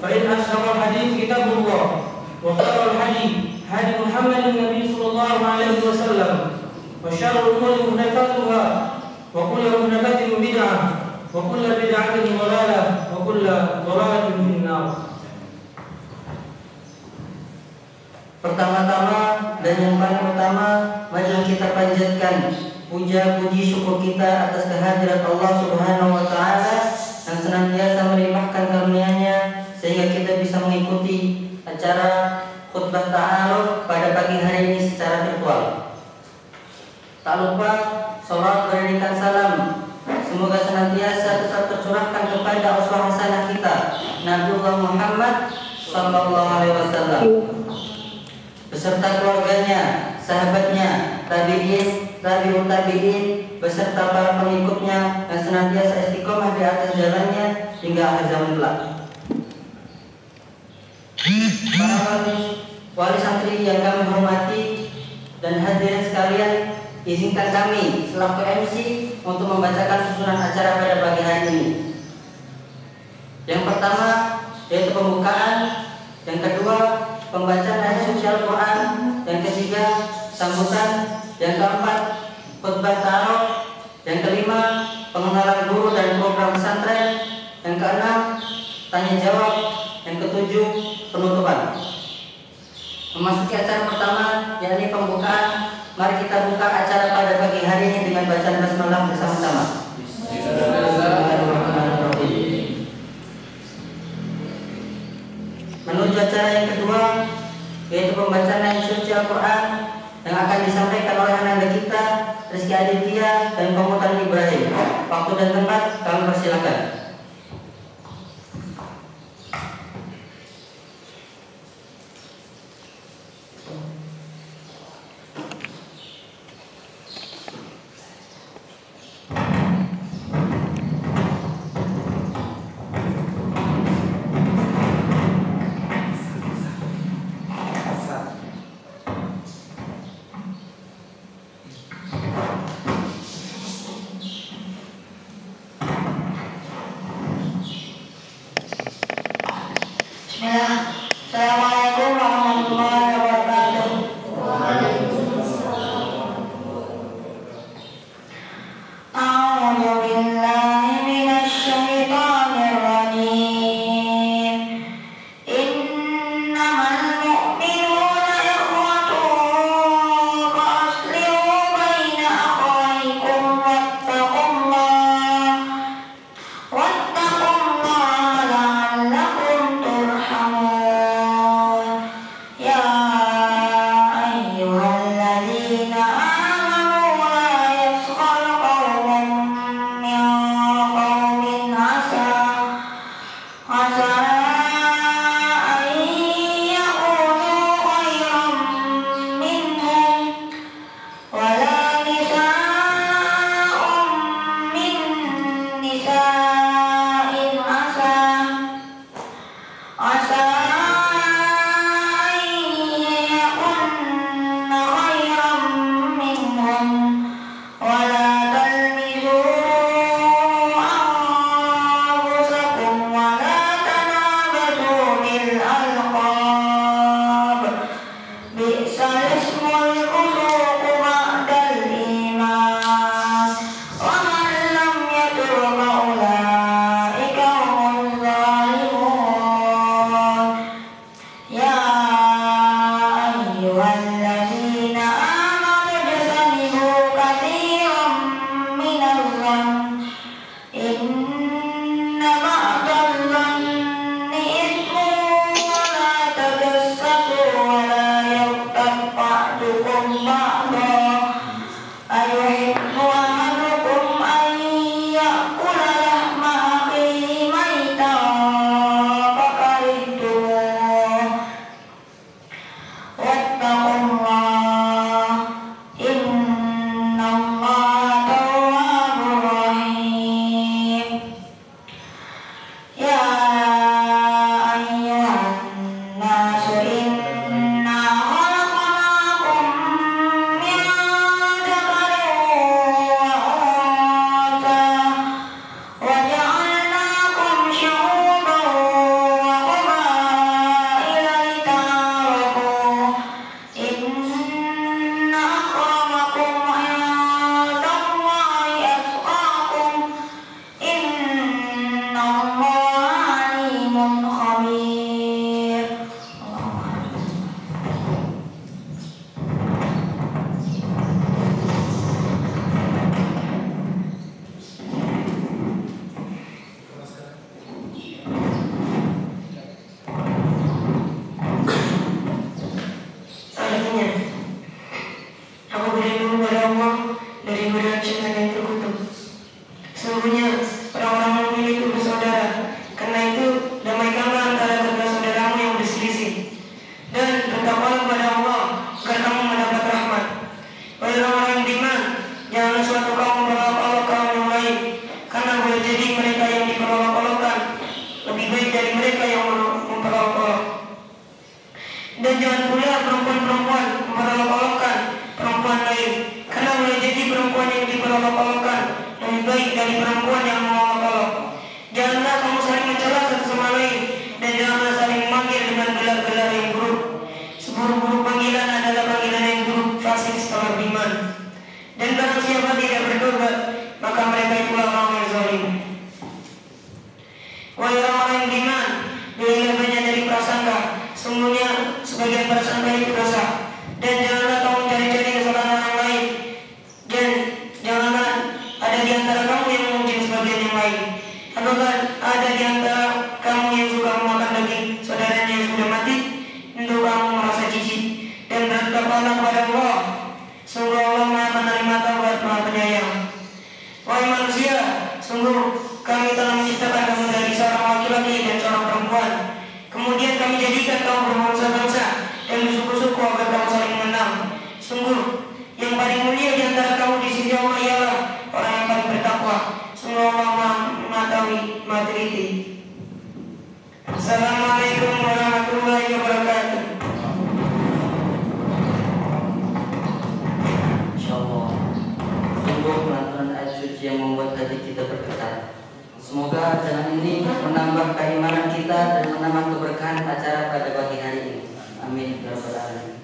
فإن أصدق الحديث كتاب الله وخير الهدي هدي محمد النبي صلى الله عليه وسلم وشر الأمور محدثاتها وكل محدثة بدعة وكل بدعة ضلالة وكل ضلالة في النار. Pertama-tama dan yang paling utama, marilah kita panjatkan puja puji syukur kita atas kehadirat Allah Subhanahu wa taala yang senantiasa melimpahkan karunia-Nya sehingga kita bisa mengikuti acara khutbah ta'aruf pada pagi hari ini secara virtual. Tak lupa salat berikan salam semoga senantiasa tetap tercurahkan kepada uswah hasanah kita Nabiullah Muhammad sallallahu alaihi wasallam beserta keluarganya, sahabatnya, tabi'in, tabi'ut tabi'in, beserta para pengikutnya yang senantiasa istiqomah di atas jalannya hingga akhir zaman kelak. Para wali santri yang kami hormati dan hadirin sekalian, izinkan kami selaku MC untuk membacakan susunan acara pada pagi hari ini. Yang pertama yaitu pembukaan, yang kedua pembacaan ayat suci Al-Quran, yang ketiga sambutan, yang keempat khutbah ta'aruf, yang kelima pengenalan guru dan program pesantren, yang keenam tanya jawab, yang ketujuh penutupan. Memasuki acara pertama yakni pembukaan, mari kita buka acara pada pagi hari ini dengan bacaan basmalah bersama-sama. Menuju acara yang kedua yaitu pembacaan ayat suci Al-Quran yang akan disampaikan oleh anak kita Rizky Aditya dan Pemutan Ibrahim. Waktu dan tempat kami persilakan. Wahai orang yang beriman, jauhilah banyak dari prasangka. Sungguhnya sebagian prasangka itu dosa. Dan janganlah kamu mencari-cari kesalahan orang lain. Dan janganlah ada di antara kamu yang memuji sebagian yang lain. Apakah ada di antara kamu yang suka memakan daging saudaranya yang sudah mati? Untuk kamu merasa jijik dan bertakwalah kepada Allah. Sungguh Allah Maha Penerima Taubat, Maha Penyayang. Wahai manusia, sungguh kami telah menciptakan kamu dari seorang laki-laki dan seorang perempuan. Kemudian kami jadikan kamu berbangsa-bangsa dan bersuku-suku agar kamu saling mengenal. Sungguh yang paling mulia di antara kamu di sisi Allah ialah orang yang paling bertakwa. Sungguh Allah Maha mengetahui, Maha teliti. Assalamualaikum warahmatullahi wabarakatuh. Insyaallah, sungguh pelanturan ayat suci yang membuat hati kita bergetar. Semoga dengan ini menambah keimanan kita dan menambah keberkahan acara pada pagi hari ini. Amin ya rabbal alamin.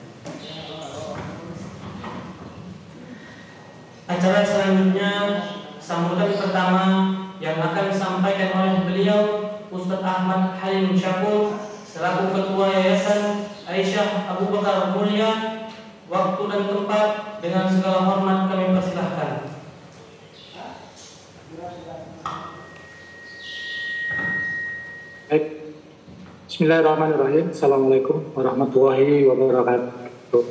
Acara selanjutnya sambutan pertama yang akan disampaikan oleh beliau Ustaz Ahmad Halim Syakur selaku Ketua Yayasan Aisyah Abu Bakar Mulia. Waktu dan tempat dengan segala hormat kami persilahkan. Baik. Bismillahirrahmanirrahim. Assalamualaikum warahmatullahi wabarakatuh.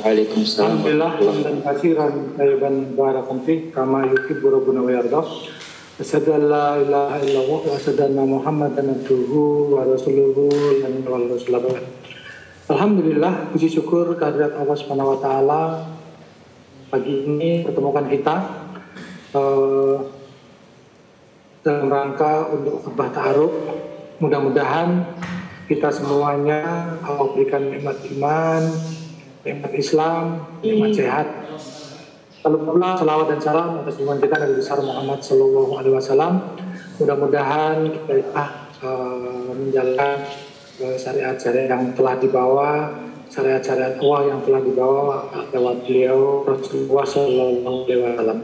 Waalaikumsalam. Alhamdulillah hamdan katsiran tayyiban barakan fi kama yuhibbu rabbuna wa yarda. Asyhadu an la ilaha illallah wa asyhadu anna Muhammadan abduhu wa rasuluhu wa rasulullah. Alhamdulillah, puji syukur kehadirat Allah Subhanahu wa taala pagi ini pertemukan kita dalam rangka untuk khutbah ta'aruf. Mudah-mudahan kita semuanya Allah berikan nikmat iman, nikmat Islam, nikmat sehat. Lalu pula salawat dan salam atas junjungan kita Nabi besar Muhammad Sallallahu Alaihi Wasallam. Mudah-mudahan kita menjalankan syariat-syariat yang telah dibawa, syariat-syariat Allah yang telah dibawa lewat beliau Rasulullah Sallallahu Alaihi Wasallam.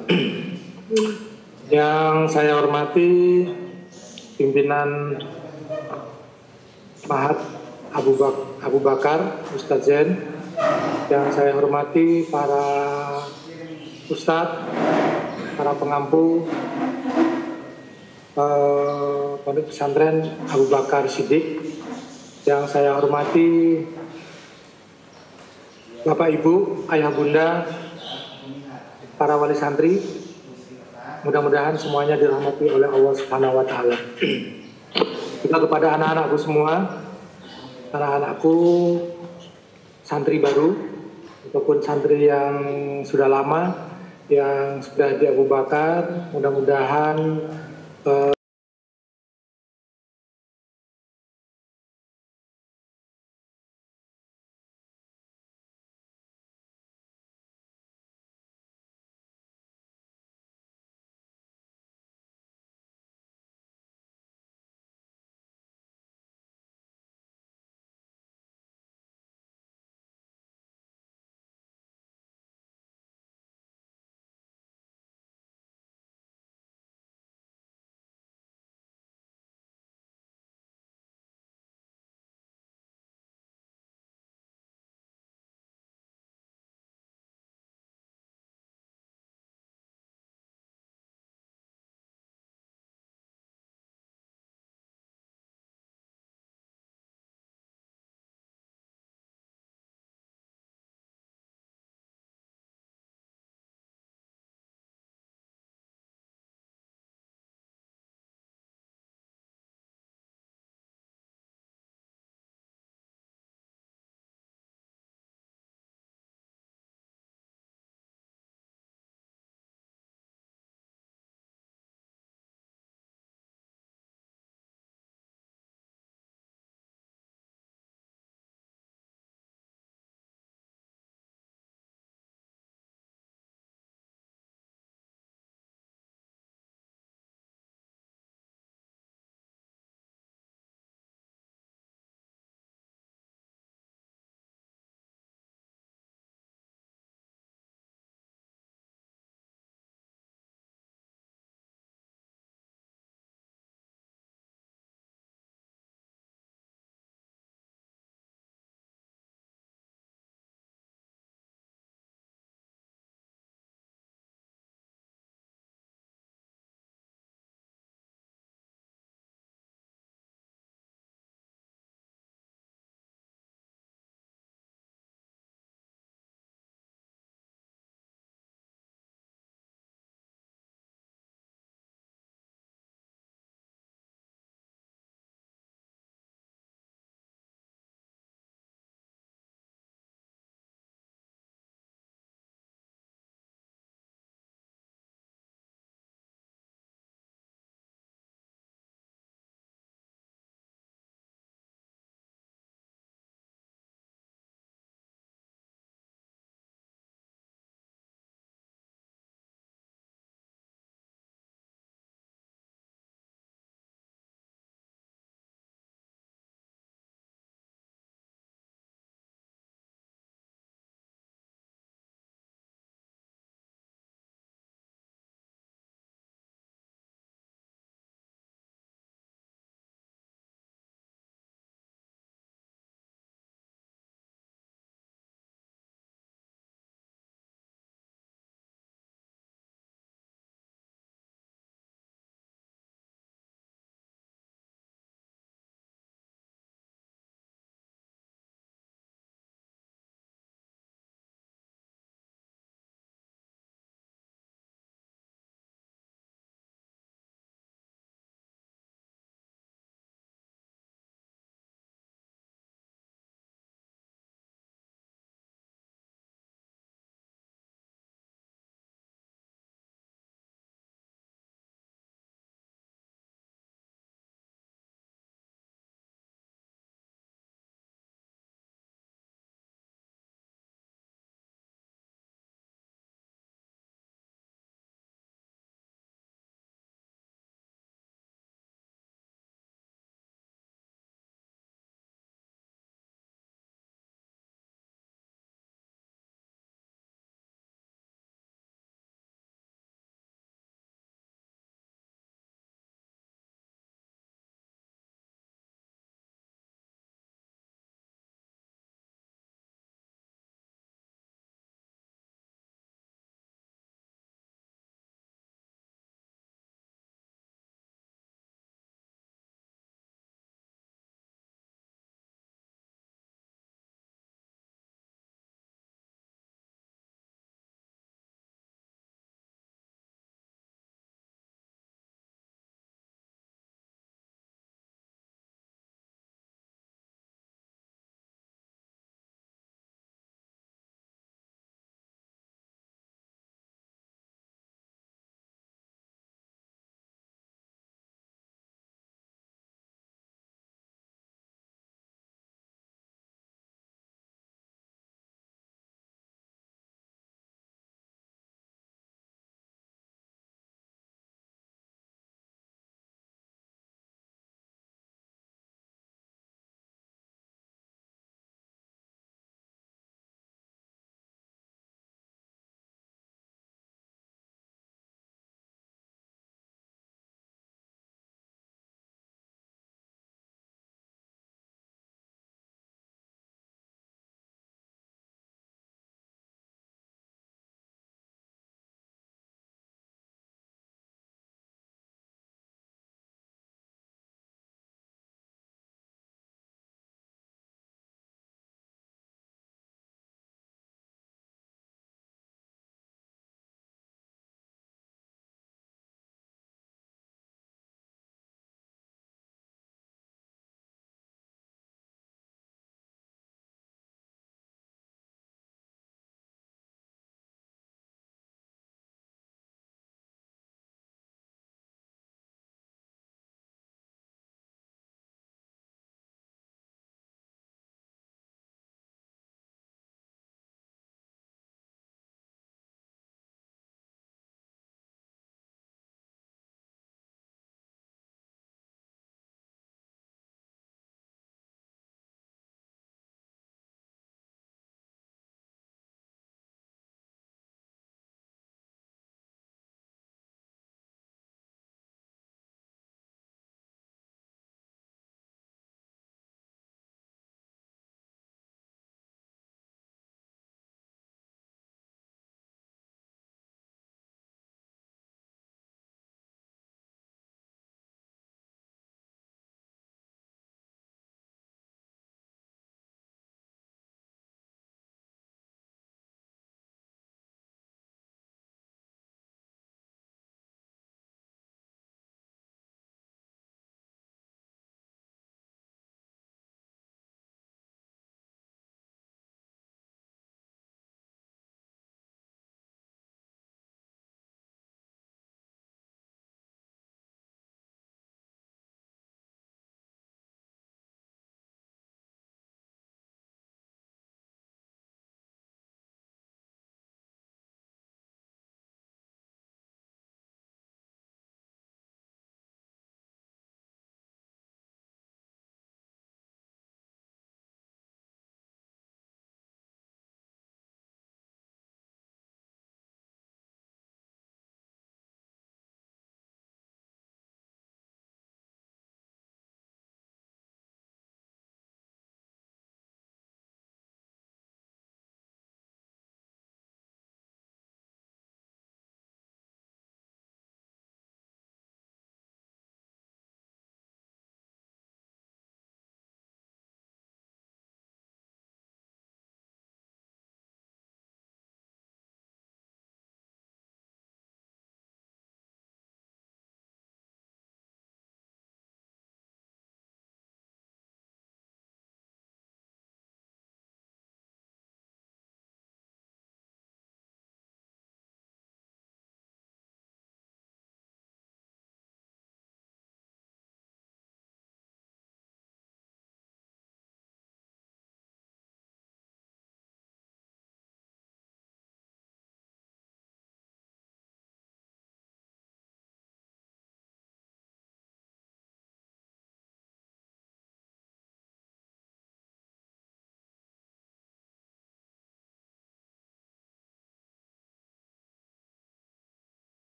Yang saya hormati pimpinan Mahat Abu Bakar Ustadz Zain, yang saya hormati para Ustadz, para pengampu Pondok Pesantren Abu Bakar Siddiq, yang saya hormati Bapak Ibu, Ayah Bunda, para wali santri. Mudah-mudahan semuanya dirahmati oleh Allah Subhanahu wa taala. Juga kepada anak-anakku semua, anak-anakku santri baru ataupun santri yang sudah lama, yang sudah di Abu Bakar, mudah-mudahan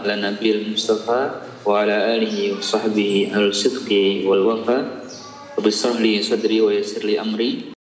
ala nabil Mustafa wa ala alihi wa sahbihi al-sidqi wal wafa. Rabbi shrah li sadri wa yassir li amri.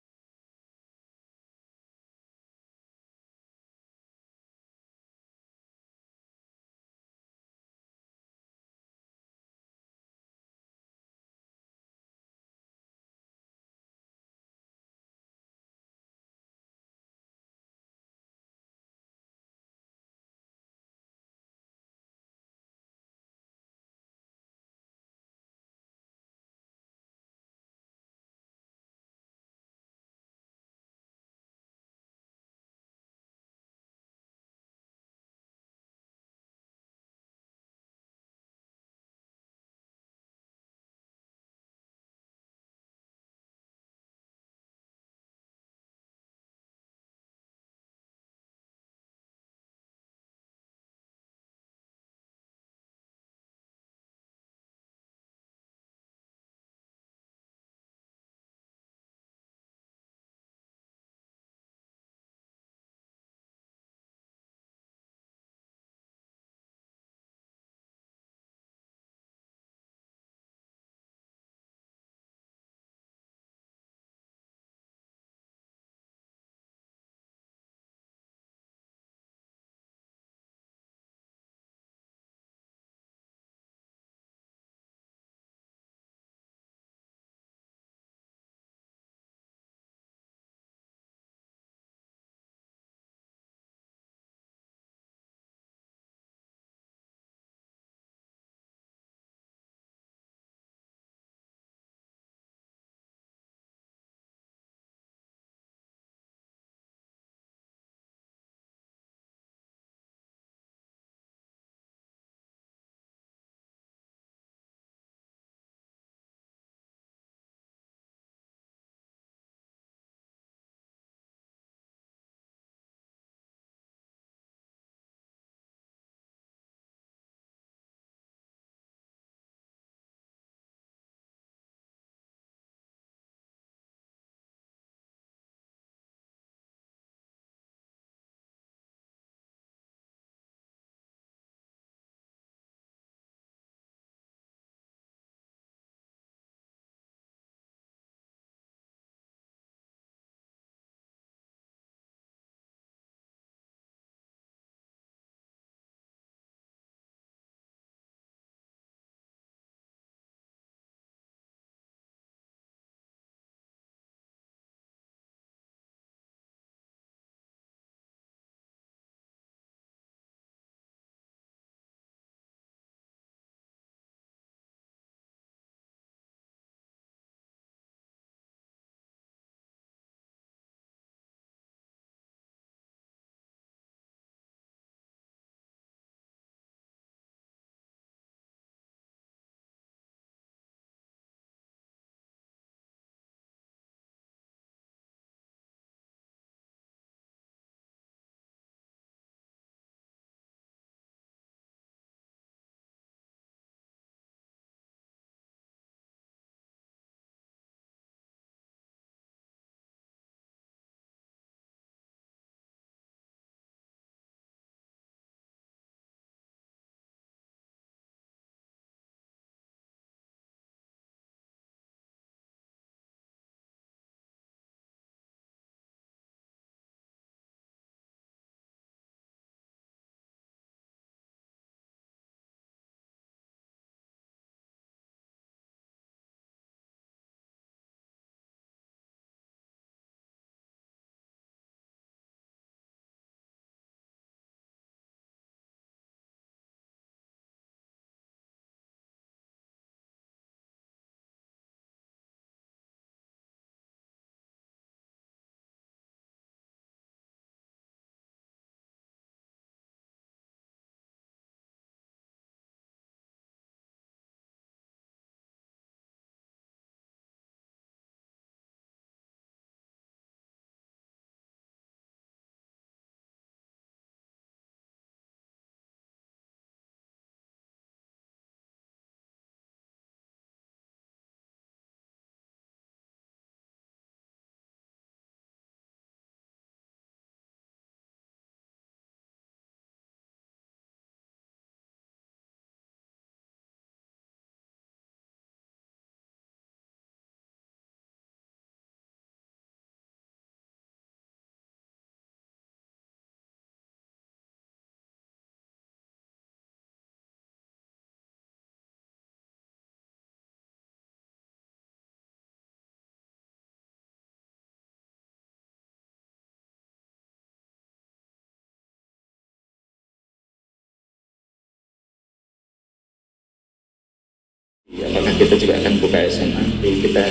Apakah kita juga akan buka SMA? Jadi kita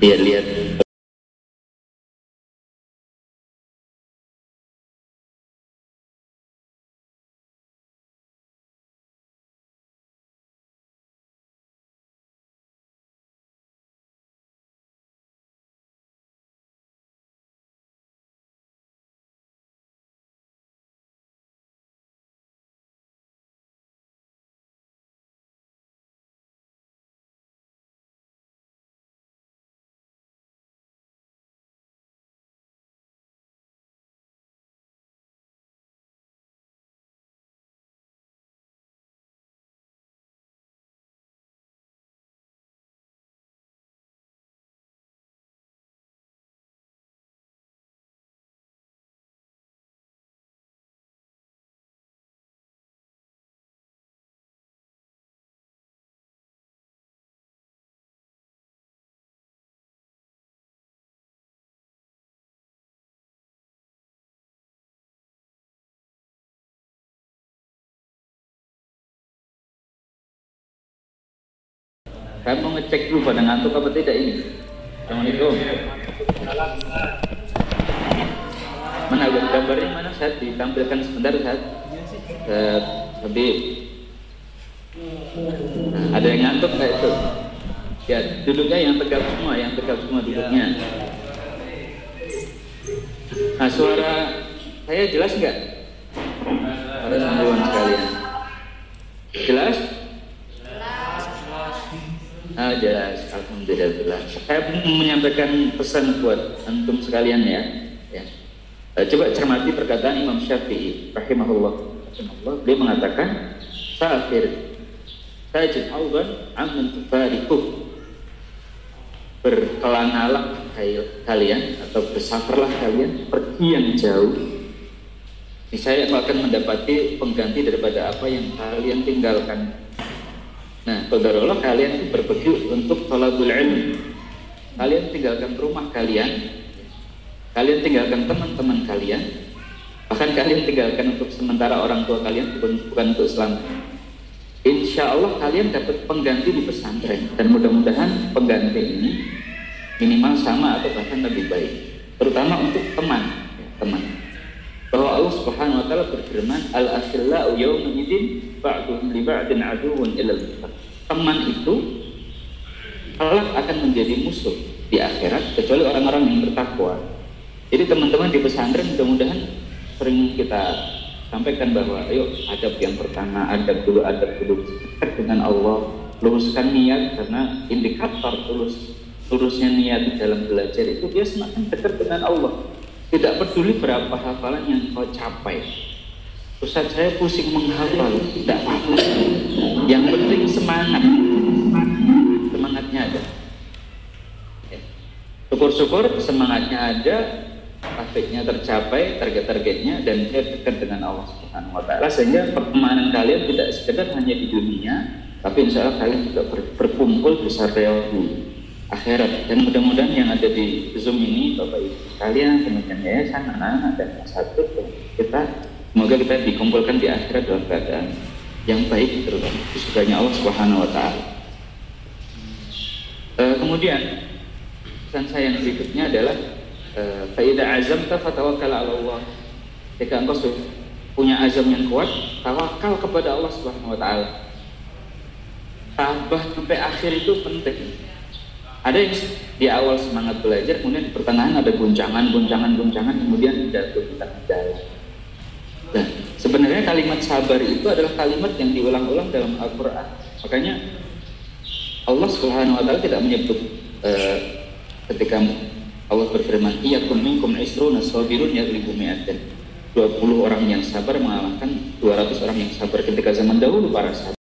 lihat-lihat. Saya mau ngecek dulu pada ngantuk apa tidak ini. Assalamualaikum. Mana gambarnya mana Ustaz? Ditampilkan sebentar Ustaz. Habib. Nah, ada yang ngantuk nggak itu? Ya, duduknya yang tegak semua duduknya. Nah, suara saya jelas nggak? Para santriwan sekalian. Jelas? Jelas, alhamdulillah. Saya menyampaikan pesan buat antum sekalian ya. Coba cermati perkataan Imam Syafi'i rahimahullah. Dia mengatakan, "Safir tajid audan amman tufariquh." Berkelanalah kalian atau bersafarlah kalian pergi yang jauh. Niscaya akan mendapati pengganti daripada apa yang kalian tinggalkan. Nah, qadarullah kalian itu berpergi untuk talabul ilmi. Kalian tinggalkan rumah kalian tinggalkan teman-teman kalian, bahkan kalian tinggalkan untuk sementara orang tua kalian, bukan untuk selamanya. Insya Allah kalian dapat pengganti di pesantren, dan mudah-mudahan pengganti ini minimal sama atau bahkan lebih baik, terutama untuk teman. Bahwa Allah Subhanahu wa taala berfirman, al-akhillau yawma idzin ba'duhum li ba'din aduwwun ilal muttaqin. Teman itu kelak akan menjadi musuh di akhirat kecuali orang-orang yang bertakwa. Jadi teman-teman di pesantren mudah-mudahan sering kita sampaikan bahwa ayo adab yang pertama, adab dulu dekat dengan Allah, luruskan niat, karena indikator lurusnya niat dalam belajar itu dia semakin dekat dengan Allah. Tidak peduli berapa hafalan yang kau capai. Ustaz, saya pusing menghafal, tidak apa-apa. Yang penting semangatnya ada. Syukur-syukur semangatnya ada, targetnya tercapai, targetnya, dan dia dekat dengan Allah Subhanahu wa taala, sehingga pertemanan kalian tidak sekedar hanya di dunia, tapi insya Allah kalian juga berkumpul besar di akhirat. Dan mudah-mudahan yang ada di Zoom ini Bapak Ibu sekalian, kemudian yayasan, anak-anak dan satu semoga kita dikumpulkan di akhirat dalam keadaan yang baik, terutama disukainya Allah Subhanahu wa taala. Kemudian pesan saya yang berikutnya adalah fa idza azamta fatawakkal 'ala Allah. Jika engkau punya azam yang kuat, tawakal kepada Allah Subhanahu wa taala. Tabah sampai akhir itu penting. Ada yang di awal semangat belajar, kemudian di pertengahan ada guncangan, kemudian jatuh di tengah jalan. Nah, sebenarnya kalimat sabar itu adalah kalimat yang diulang-ulang dalam Al-Quran. Makanya Allah Subhanahu wa taala tidak menyebut ketika Allah berfirman, "Iyyakum minkum isruna sabirun yaghlibu mi'atan." 20 orang yang sabar mengalahkan 200 orang yang sabar. Ketika zaman dahulu para sahabat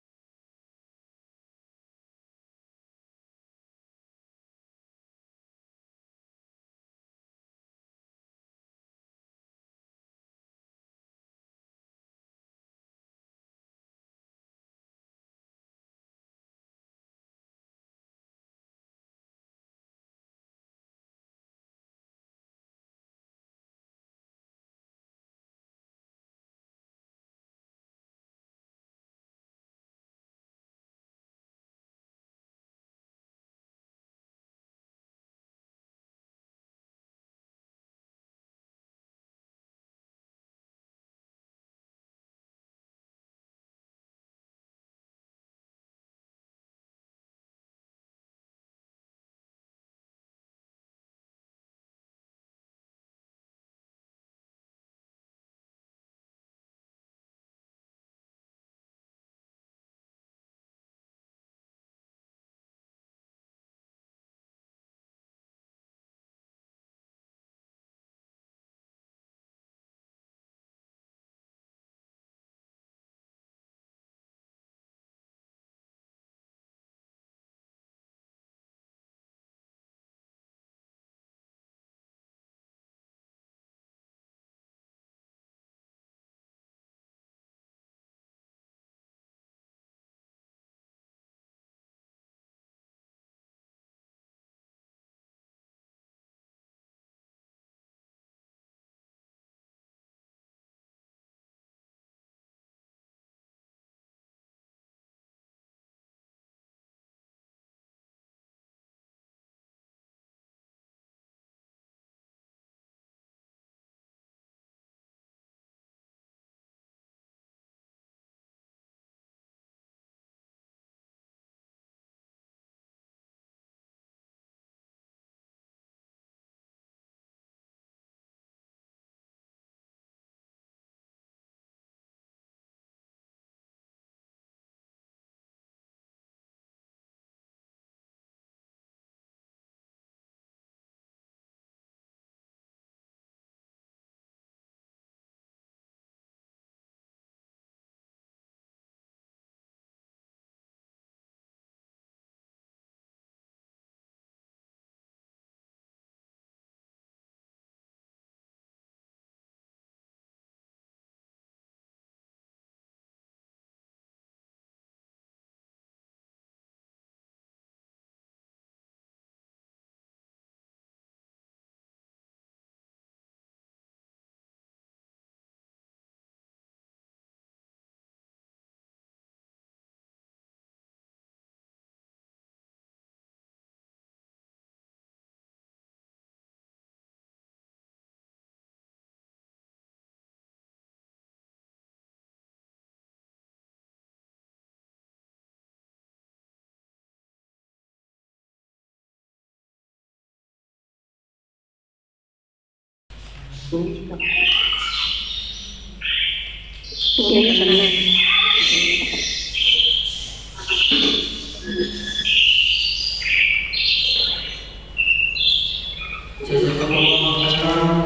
Jazakumullah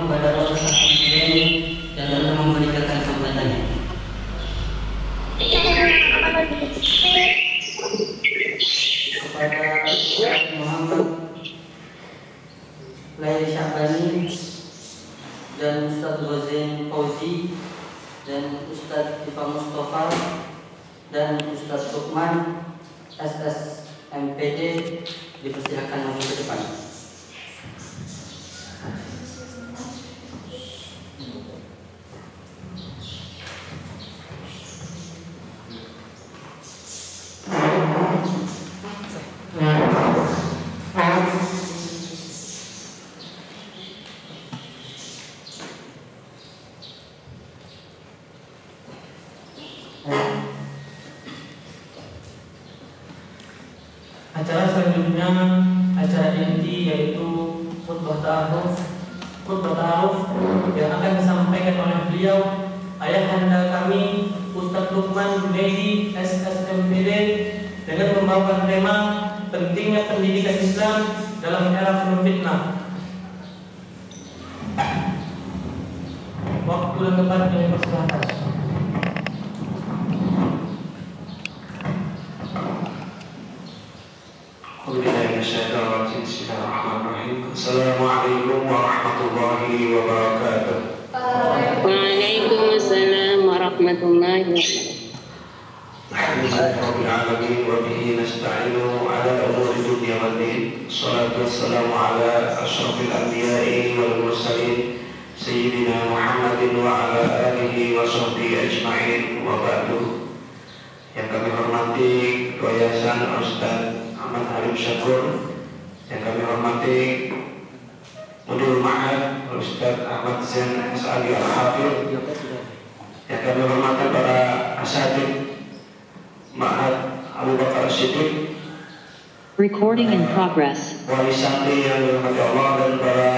kepada Ustaz Hussein dan telah memberikan kesempatannya. Kepada Ustaz Muhammad Laili Syabani dan Ustaz Ghazin Fauzi dan Ustaz Ifa Mustafa dan Ustaz Lukman SSMPD dipersilakan maju ke depan. Acara selanjutnya, acara inti yaitu khutbah ta'aruf yang akan disampaikan oleh beliau ayahanda kami Ustaz Lukman Junaidi SSMPD dengan membawakan tema pentingnya pendidikan Islam dalam era penuh fitnah. Waktu dan tempat yang dipersilakan. Assalamualaikum warahmatullahi wabarakatuh. Waalaikumsalam warahmatullahi wabarakatuh. Alhamdulillahirabbil alamin wa bihi nasta'inu ala umuri dunya wad din. Shalatu wassalamu ala asyrafil anbiya'i wal mursalin sayyidina Muhammadin wa ala alihi wa sahbihi ajma'in wa ba'du. Yang kami hormati Ketua Yayasan Ustaz Ahmad Halim Syakur, yang kami hormati Mudir Ma'had Ustaz Ahmad Zain As'ali Al-Hafidh, yang kami hormati para asatidz Ma'had Abu Bakar Siddiq, Recording in progress. wali santri yang dirahmati Allah, dan para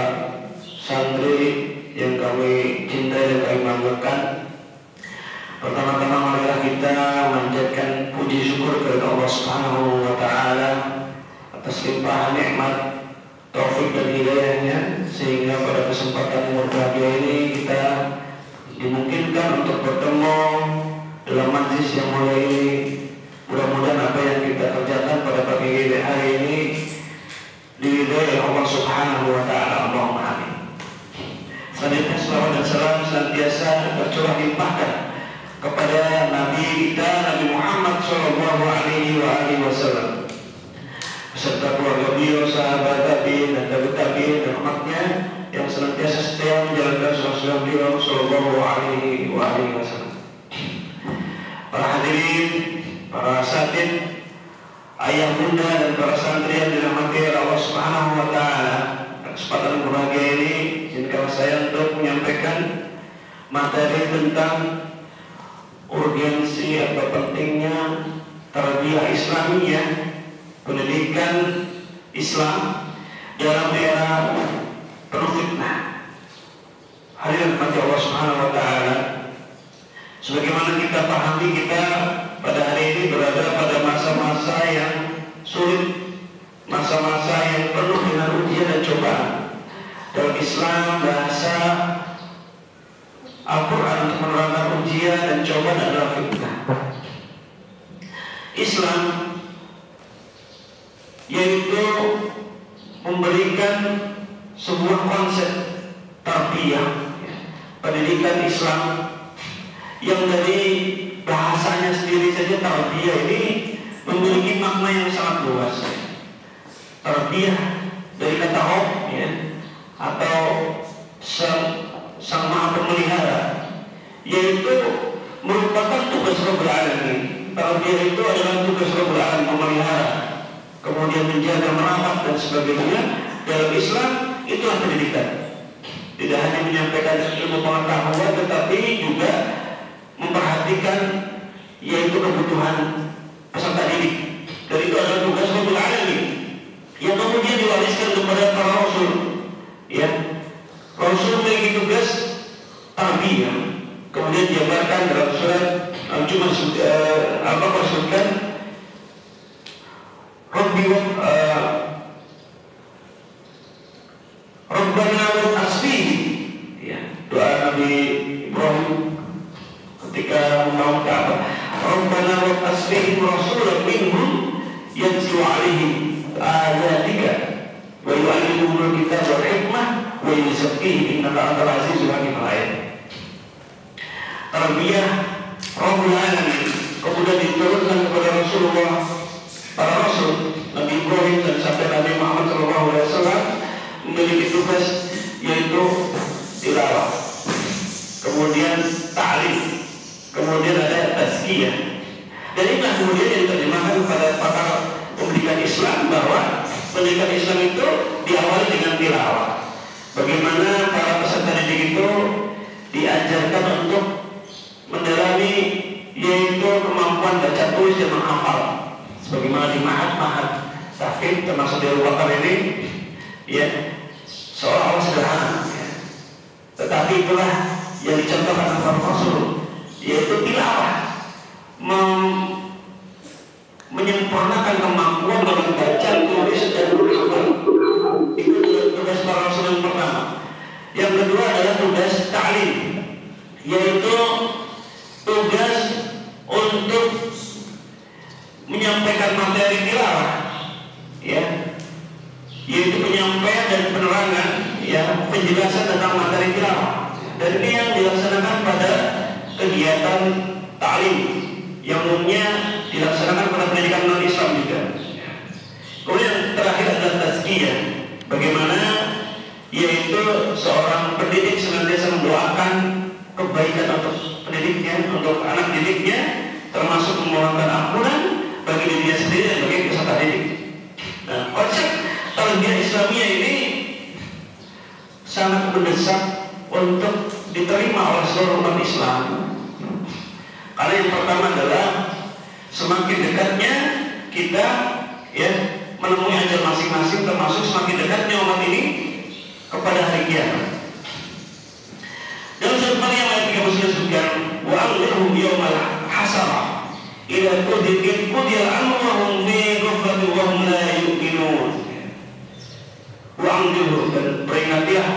santri yang kami cintai dan kami banggakan. Pertama-tama marilah kita memanjatkan puji syukur kepada Allah Subhanahu wa taala atas limpahan nikmat, taufik dan hidayahnya, sehingga pada kesempatan yang berbahagia ini kita dimungkinkan untuk bertemu dalam majlis yang mulia ini. Mudah-mudahan apa yang kita kerjakan pada pagi hari ini diridhai oleh Allah Subhanahu wa taala. Allahumma amin. Selanjutnya salawat dan salam senantiasa tercurah limpahkan kepada Nabi kita Nabi Muhammad sallallahu alaihi wasallam beserta keluarga beliau, sahabat tabi'in dan tabi'in dan umatnya yang senantiasa setia menjalankan sunnah beliau sallallahu alaihi wasallam. Para hadirin, para asatidz, ayah bunda dan para santri yang dirahmati Allah Subhanahu wa taala, kesempatan berbahagia ini izinkan saya untuk menyampaikan materi tentang urgensi atau pentingnya tarbiyah Islamiyah, pendidikan Islam dalam era penuh fitnah. Hadirin rahmati Allah Subhanahu wa taala, sebagaimana kita pahami, kita pada hari ini berada pada masa-masa yang sulit, masa-masa yang penuh dengan ujian dan cobaan. Dalam Islam, bahasa Al-Quran untuk menerangkan ujian dan cobaan adalah fitnah. Islam yaitu memberikan sebuah konsep tarbiyah, pendidikan Islam, yang dari bahasanya sendiri saja tarbiyah ini memiliki makna yang sangat luas. Tarbiyah dari kata rob, ya, atau sang maha pemelihara, yaitu merupakan tugas Rabbul Alamin. Tarbiyah itu adalah tugas Rabbul Alamin, memelihara, kemudian menjaga, merawat dan sebagainya. Dalam Islam itulah pendidikan. Tidak hanya menyampaikan ilmu pengetahuan, tetapi juga memperhatikan yaitu kebutuhan peserta didik. Dan itu adalah tugas Rabbul Alamin yang kemudian diwariskan kepada para rasul. Ya, para Rasul memiliki tugas tarbiyah. Kemudian dijabarkan dalam surat Al-Baqarah sebutkan Rabbana wa asfihi, ya, doa Nabi Ibrahim ketika membangun Ka'bah. Rabbana wa asfihi rasulan minhum yatlu alaihim ayatika wa yu'allimuhumul kitaba wal hikmah wa yuzakkihim innaka antal azizul hakim. Tarbiyah Rabbul Alamin kemudian diturunkan kepada Rasulullah, para Rasul Nabi Ibrahim dan sampai Nabi Muhammad SAW memiliki tugas yaitu tilawah, kemudian ta'lim, kemudian ada tazkiyah. Dan inilah kemudian yang diterjemahkan pada pakar pendidikan Islam bahwa pendidikan Islam itu diawali dengan tilawah. Bagaimana para peserta didik itu diajarkan untuk mendalami yaitu kemampuan baca tulis dan menghafal, sebagaimana di mahat tahfidz termasuk di Al-Baqarah ini, ya, seolah-olah sederhana, ya. Tetapi itulah yang dicontohkan oleh Rasul, yaitu tilawah, menyempurnakan kemampuan dalam baca tulis dan menghafal. Itu tugas para Rasul yang pertama. Yang kedua adalah tugas ta'lim, yaitu tugas untuk menyampaikan materi tilawah, ya, yaitu penyampaian dan penerangan, ya, penjelasan tentang materi tilawah. Dan ini yang dilaksanakan pada kegiatan ta'lim yang umumnya dilaksanakan pada pendidikan non-Islam juga. Kemudian yang terakhir adalah tazkiyah, bagaimana yaitu seorang pendidik senantiasa mendoakan kebaikan untuk pendidiknya, untuk anak didiknya, termasuk memohonkan ampunan bagi dirinya sendiri dan bagi peserta didik. Nah, konsep tarbiyah Islamiyah ini sangat mendesak untuk diterima oleh seluruh umat Islam. Karena yang pertama adalah semakin dekatnya kita, ya, menemui ajal masing-masing, termasuk semakin dekatnya umat ini kepada hari kiamat. Dalam surat Maryam ayat 39 disebutkan wa anzirhum yaumal hasarah idza qudiyal amru wa hum fi ghaflatin wa hum la yuqinun. Wa anzirhum, dan peringatilah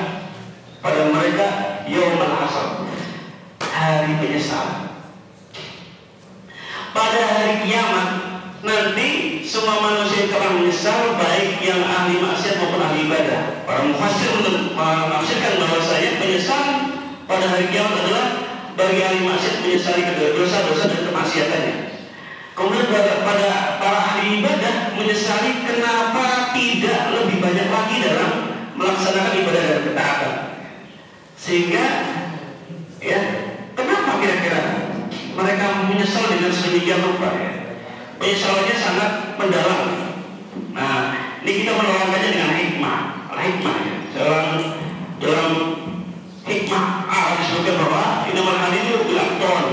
pada mereka yaumal hasarah, hari penyesalan. Pada hari kiamat nanti semua manusia akan menyesal, baik yang ahli maksiat maupun ahli ibadah. Para mufassir menafsirkan bahwasanya penyesalan pada hari kiamat adalah bagi ahli maksiat menyesali dosa-dosa dan kemaksiatannya. Kemudian pada para ahli ibadah menyesali kenapa tidak lebih banyak lagi dalam melaksanakan ibadah dan ketaatan. Sehingga, ya, kenapa kira-kira mereka menyesal dengan sedemikian rupa, ya? Penyesalannya sangat mendalam. Nah, ini kita menerangkannya dengan hikmah. Hikmah, ya. Dalam hikmah disebutkan bahwa inamal hadidu bil aqton,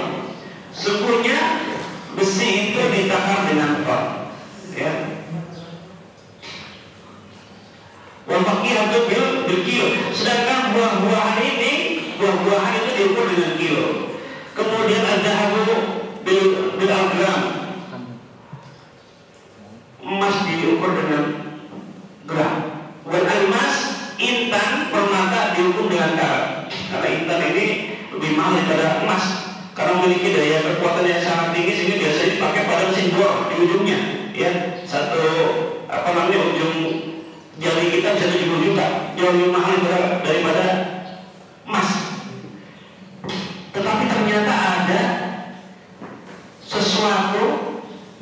sesungguhnya besi itu ditakar dengan ton, ya. Wal faqihatu bil kilo, sedangkan buah-buahan itu diukur dengan kilo. Kemudian adzahabu bil gram, emas diukur dengan gram. Wal almas, intan, permata diukur dengan karat. Karena intan ini lebih mahal daripada emas, karena memiliki daya kekuatan yang sangat tinggi, sehingga biasanya dipakai pada mesin bor di ujungnya, ya. Satu ujung jari kita bisa 70 juta, jauh lebih mahal daripada emas. Tetapi ternyata ada sesuatu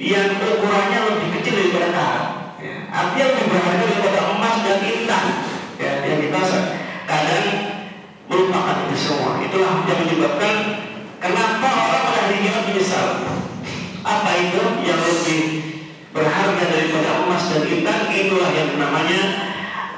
yang ukurannya lebih kecil daripada karat, ya. Artinya lebih berharga daripada emas dan intan, ya, yang kita kadang melupakan itu semua. Itulah yang menyebabkan kenapa orang pada hari kiamat menyesal. Apa itu yang lebih berharga daripada emas dan intan? Itulah yang namanya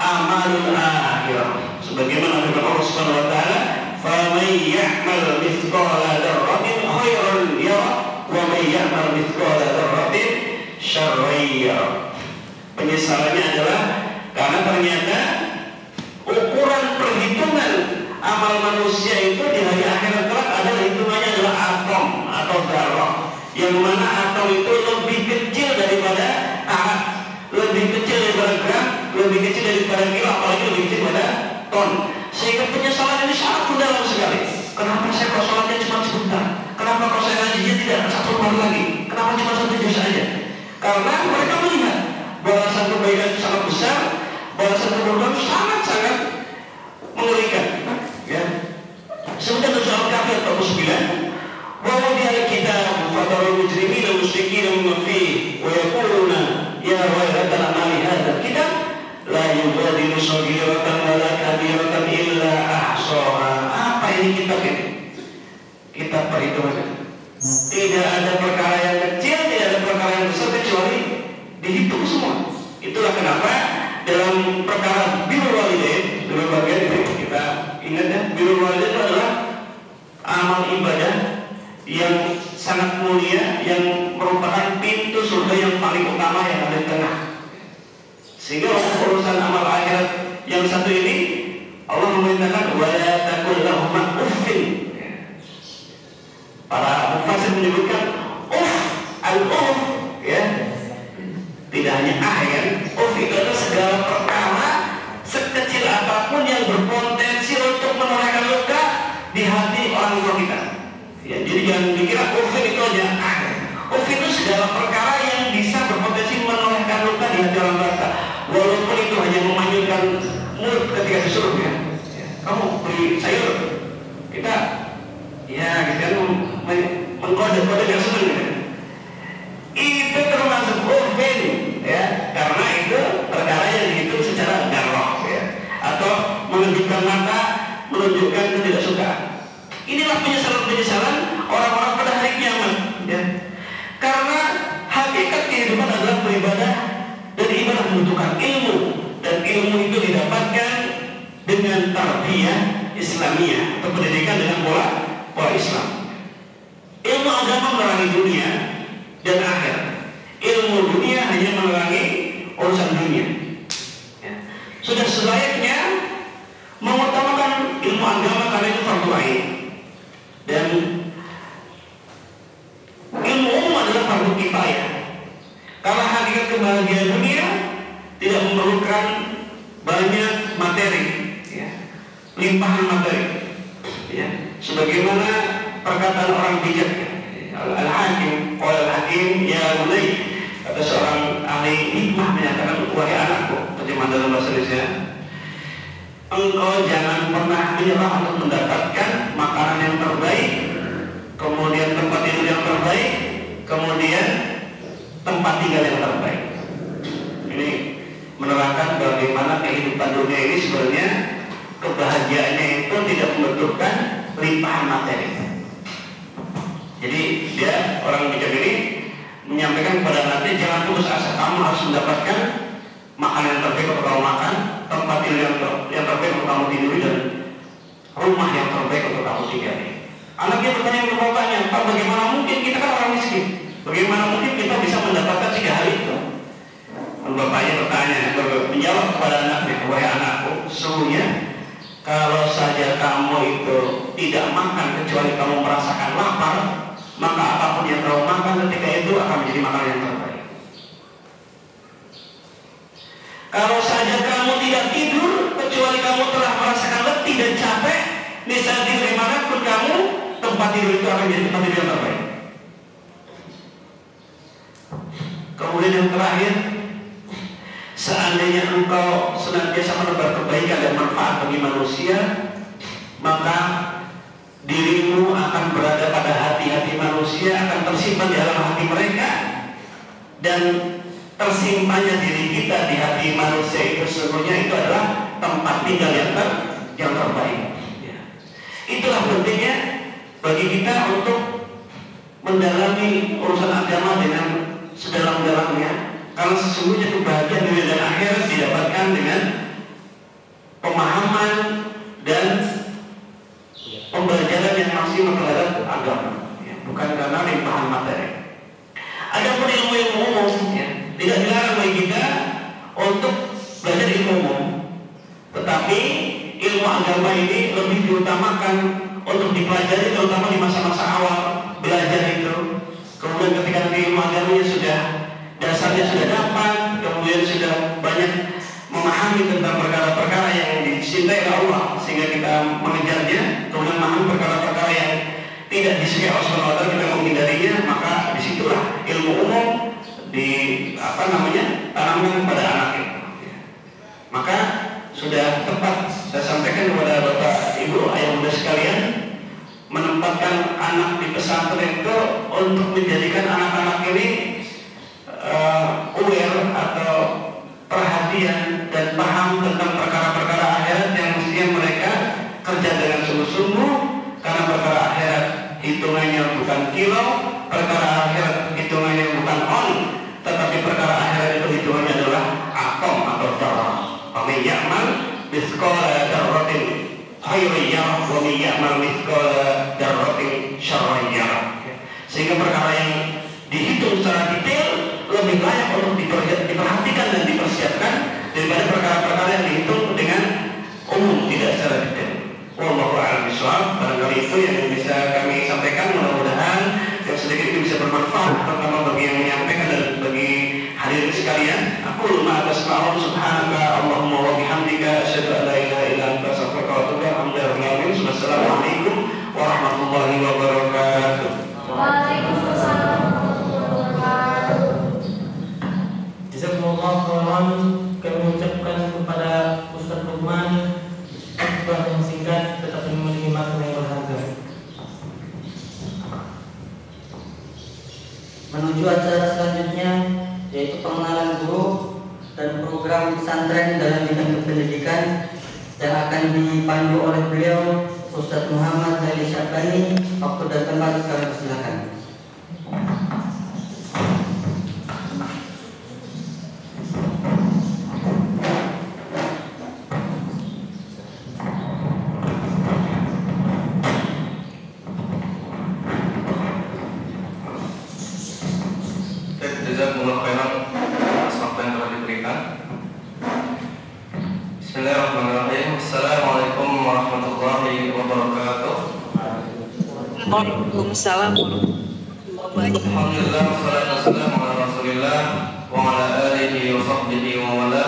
amalul akhirah. Sebagaimana firman Allah Subhanahu wa taala, "Faman ya'mal mithqala dzarratin khairan yarah wa man ya'mal mithqala dzarratin syarran yarah." Penyesalannya adalah karena ternyata ukuran perhitungan amal manusia itu di hari akhirat kelak adalah hitungannya adalah atom atau zarah, yang mana atom itu lebih kecil daripada arat, lebih kecil daripada gram, lebih kecil daripada kilo, apalagi lebih kecil daripada ton. Sehingga penyesalan ini sangat mendalam sekali. Kenapa saya kok sholatnya cuma sebentar? Kenapa kok saya ngajinya tidak satu lembar lagi? Kenapa cuma satu juz saja? Karena mereka melihat balasan kebaikan itu sangat besar, balasan keburukan sangat-sangat mengerikan. Ya. Sebentar soal kafir 49. Bahwa di ayat kita fatarul mujrimina musyrikina fi wa yaquluna ya waylatana ma li hadzal kitab la yughadiru saghiratan wa la kabiratan illa ahsaha. Apa ini kitab ini? Kitab perhitungan. Tidak ada perkara yang kecil, tidak ada perkara yang besar kecuali dihitung semua. Itulah kenapa dalam perkara birrul walidain, dalam bagian ini kita ingat ya, birrul walidain itu adalah amal ibadah yang sangat mulia, yang merupakan pintu surga yang paling utama yang ada di tengah. Sehingga urusan amal akhirat yang satu ini Allah memerintahkan wala taqul lahum uffin. Para mufassir menyebutkan al-uff ya. Tidak hanya ya. Uff itu adalah segala perkara sekecil apapun yang berpotensi untuk menorehkan luka di hati orang tua kita. Ya, jadi jangan dikira uff itu aja uff itu segala perkara yang bisa berpotensi menorehkan luka di hati orang tua. Walaupun itu hanya memanyunkan mulut ketika disuruh ya. Kamu beli sayur, kita ya kita mengkode-kode yang senang gitu. Itu termasuk uffin ya, karena itu perkara yang dihitung secara darah ya, atau menunjukkan mata, menunjukkan ketidaksukaan. Inilah penyesalan-penyesalan orang-orang pada hari kiamat ya. Karena hakikat kehidupan adalah beribadah, dan ibadah membutuhkan ilmu, dan ilmu itu didapatkan dengan tarbiyah Islamiyah atau pendidikan dengan pola Islam. Ilmu agama menerangi dunia dan akhir. Ilmu dunia hanya menerangi urusan dunia. Ya. Sudah selayaknya mengutamakan ilmu agama karena itu fardu ain. Dan ilmu umum adalah fardu kifayah. Karena hakikat kebahagiaan dunia tidak memerlukan banyak materi, ya. Limpahan materi. Ya. Sebagaimana perkataan orang bijak Al-Hakim, Al-Hakim ya mulai kata seorang ahli hikmah menyatakan, wahai anakku, terjemah dalam bahasa Indonesia, engkau jangan pernah menyerah untuk mendapatkan makanan yang terbaik, kemudian tempat tidur yang terbaik, kemudian tempat tinggal yang terbaik. Ini menerangkan bagaimana kehidupan dunia ini sebenarnya kebahagiaannya itu tidak membutuhkan limpahan materi. Jadi dia orang bijak ini menyampaikan kepada anaknya, jangan putus asa, kamu harus mendapatkan makanan yang terbaik untuk kamu makan, tempat tidur yang terbaik untuk kamu tidur, dan rumah yang terbaik untuk kamu tinggali. Anaknya bertanya kepada bapaknya, Pak, bagaimana mungkin kita kan orang miskin? Bagaimana mungkin kita bisa mendapatkan 3 hal itu? Bapaknya bertanya, menjawab kepada anaknya, wahai anakku, sesungguhnya kalau saja kamu itu tidak makan kecuali kamu merasakan lapar, maka apapun yang kamu makan ketika itu akan menjadi makanan yang terbaik. Kalau saja kamu tidak tidur kecuali kamu telah merasakan letih dan capek, di saat tidur dimanapun kamu, tempat tidur itu akan menjadi tempat tidur yang terbaik. Kemudian yang terakhir, seandainya engkau senantiasa menebar kebaikan dan manfaat bagi manusia, maka dirimu akan berada pada hati-hati manusia, akan tersimpan di dalam hati mereka, dan tersimpannya diri kita di hati manusia itu sesungguhnya itu adalah tempat tinggal yang terbaik. Ya. Itulah pentingnya bagi kita untuk mendalami urusan agama dengan sedalam-dalamnya, karena sesungguhnya kebahagiaan dunia dan akhirat didapatkan dengan pemahaman dan pembelajaran yang maksimal terhadap agama, ya, bukan karena limpahan materi. Adapun ilmu umum, ya, tidak dilarang bagi kita untuk belajar ilmu umum, tetapi ilmu agama ini lebih diutamakan untuk dipelajari, terutama di masa-masa awal belajar itu. Kemudian ketika nanti ilmu agamanya sudah, dasarnya sudah dapat, kemudian sudah banyak memahami tentang perkara-perkara yang dicintai oleh Allah sehingga kita mengejarnya, kemudian memahami perkara-perkara yang tidak disukai Allah SWT, kita menghindarinya, maka disitulah ilmu umum tanamkan kepada anak itu. Maka sudah tepat saya sampaikan kepada Bapak Ibu ayah bunda sekalian, menempatkan anak di pesantren itu untuk menjadikan anak-anak ini aware atau perhatian dan paham tentang perkara-perkara akhirat yang mestinya mereka kerja dengan sungguh-sungguh, karena perkara akhirat hitungannya bukan kilo, perkara akhirat hitungannya bukan on, tetapi perkara akhirat itu hitungannya adalah atom atau darah. Faman ya'mal mithqala dzarratin khairan yarah wa man ya'mal mithqala dzarratin syarran yarah. Sehingga perkara yang dihitung secara detail lebih layak untuk diperhatikan dan dipersiapkan daripada perkara-perkara yang dihitung dengan umum, tidak secara detail. Wallahu a'lam bishawab. Barangkali itu yang bisa kami sampaikan, mudah-mudahan yang sedikit itu bisa bermanfaat terutama bagi yang menyampaikan dan bagi hadirin sekalian. Aku lupa atas ma'am subhanaka Allahumma wa bihamdika asyhadu an la ilaha illa anta astaghfiruka wa atubu ilaik. Wassalamualaikum warahmatullahi wabarakatuh. Waalaikumsalam warahmatullahi wabarakatuh. Jazakumullah khairan. Kami ucapkan kepada Ustaz Lukman khutbah yang singkat tetapi memiliki makna yang berharga. Menuju acara selanjutnya, yaitu pengenalan guru dan program pesantren dalam bidang pendidikan yang akan dipandu oleh beliau Ustaz Muhammad Naili Syabani. Waktu dan tempat kami persilakan. Jazakumullah khairan atas waktu yang telah diberikan. Bismillahirrahmanirrahim. Assalamualaikum warahmatullahi wabarakatuh. Waalaikumsalam warahmatullahi wabarakatuh. Alhamdulillah, wassalatu wassalamu ala Rasulillah wa ala alihi wa sahbihi wa wala.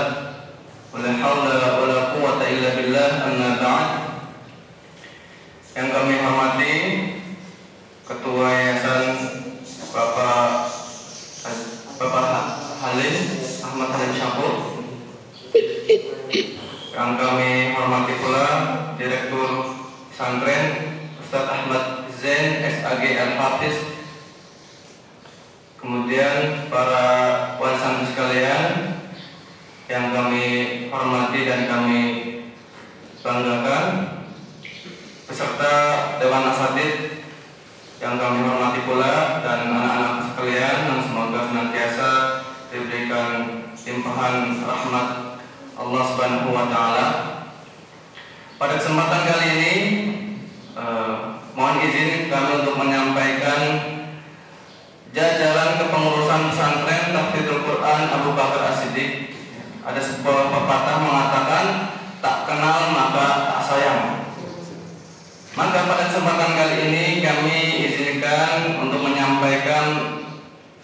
Wa la hawla wa la quwwata illa billah, amma ba'd. Yang kami hormati Ketua Yayasan Bapak Halim Ahmad Halim Syahur, yang kami hormati pula Direktur Pesantren Ustaz Ahmad Zain SAG Al-Hafiz, kemudian para wali santri sekalian yang kami hormati dan kami banggakan, beserta Dewan Asatidz yang kami hormati pula, dan anak-anak sekalian yang semoga senantiasa diberikan limpahan rahmat Allah Subhanahu wa taala. Pada kesempatan kali ini mohon izin kami untuk menyampaikan jajaran kepengurusan pesantren Tahfidzul Quran Abu Bakar As-Siddiq. Ada sebuah pepatah mengatakan tak kenal maka tak sayang. Maka pada kesempatan kali ini kami izinkan untuk menyampaikan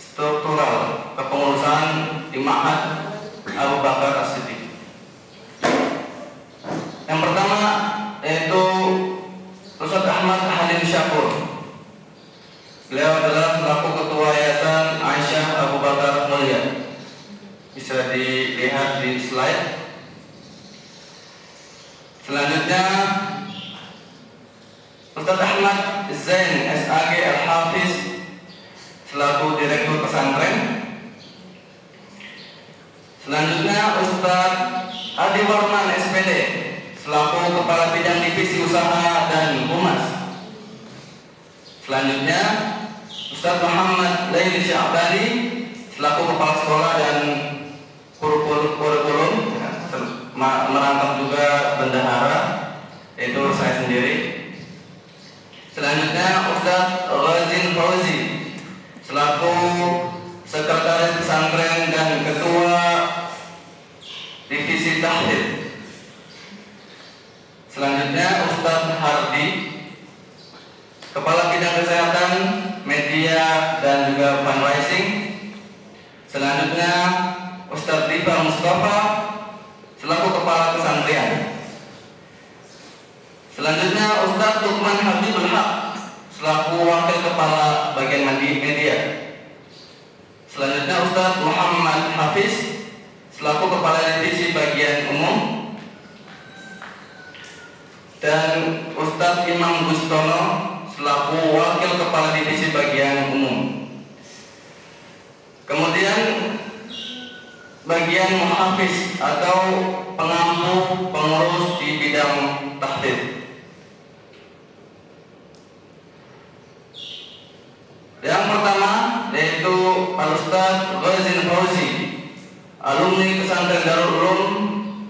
struktural kepengurusan di Ma'had Abu Bakar As-Siddiq. Yang pertama yaitu Ustaz Ahmad Halim Syahur. Beliau adalah selaku Ketua Yayasan Aisyah Abu Bakar Mulia. Bisa dilihat di slide. Selanjutnya Ustaz Ahmad Zain SAG Al-Hafiz selaku Direktur Pesantren. Selanjutnya Ustaz Adi Warman SPD selaku Kepala Bidang Divisi Usaha dan Humas. Selanjutnya Ustaz Muhammad Naili Syabani selaku Kepala Sekolah dan Kurikulum, merangkap juga bendahara, yaitu saya sendiri. Selanjutnya Ustaz Razin Fauzi selaku Sekretaris Pesantren dan Ketua Divisi Tahfidz. Selanjutnya Ustadz Hardi, Kepala Bidang Kesehatan, Media dan juga Fundraising. Selanjutnya Ustadz Diva Mustafa selaku Kepala Pesantren. Selanjutnya Ustadz Lukman Habibul Haq selaku Wakil Kepala Bagian Media. Selanjutnya Ustadz Muhammad Hafiz selaku Kepala Divisi Bagian Umum. Dan Ustadz Imam Gustono selaku Wakil Kepala Divisi Bagian Umum. Kemudian bagian muhafiz atau pengampu pengurus di bidang tahfidz. Yang pertama yaitu Al-Ustadz Ghazin Fauzi, alumni Pesantren Darul Ulum,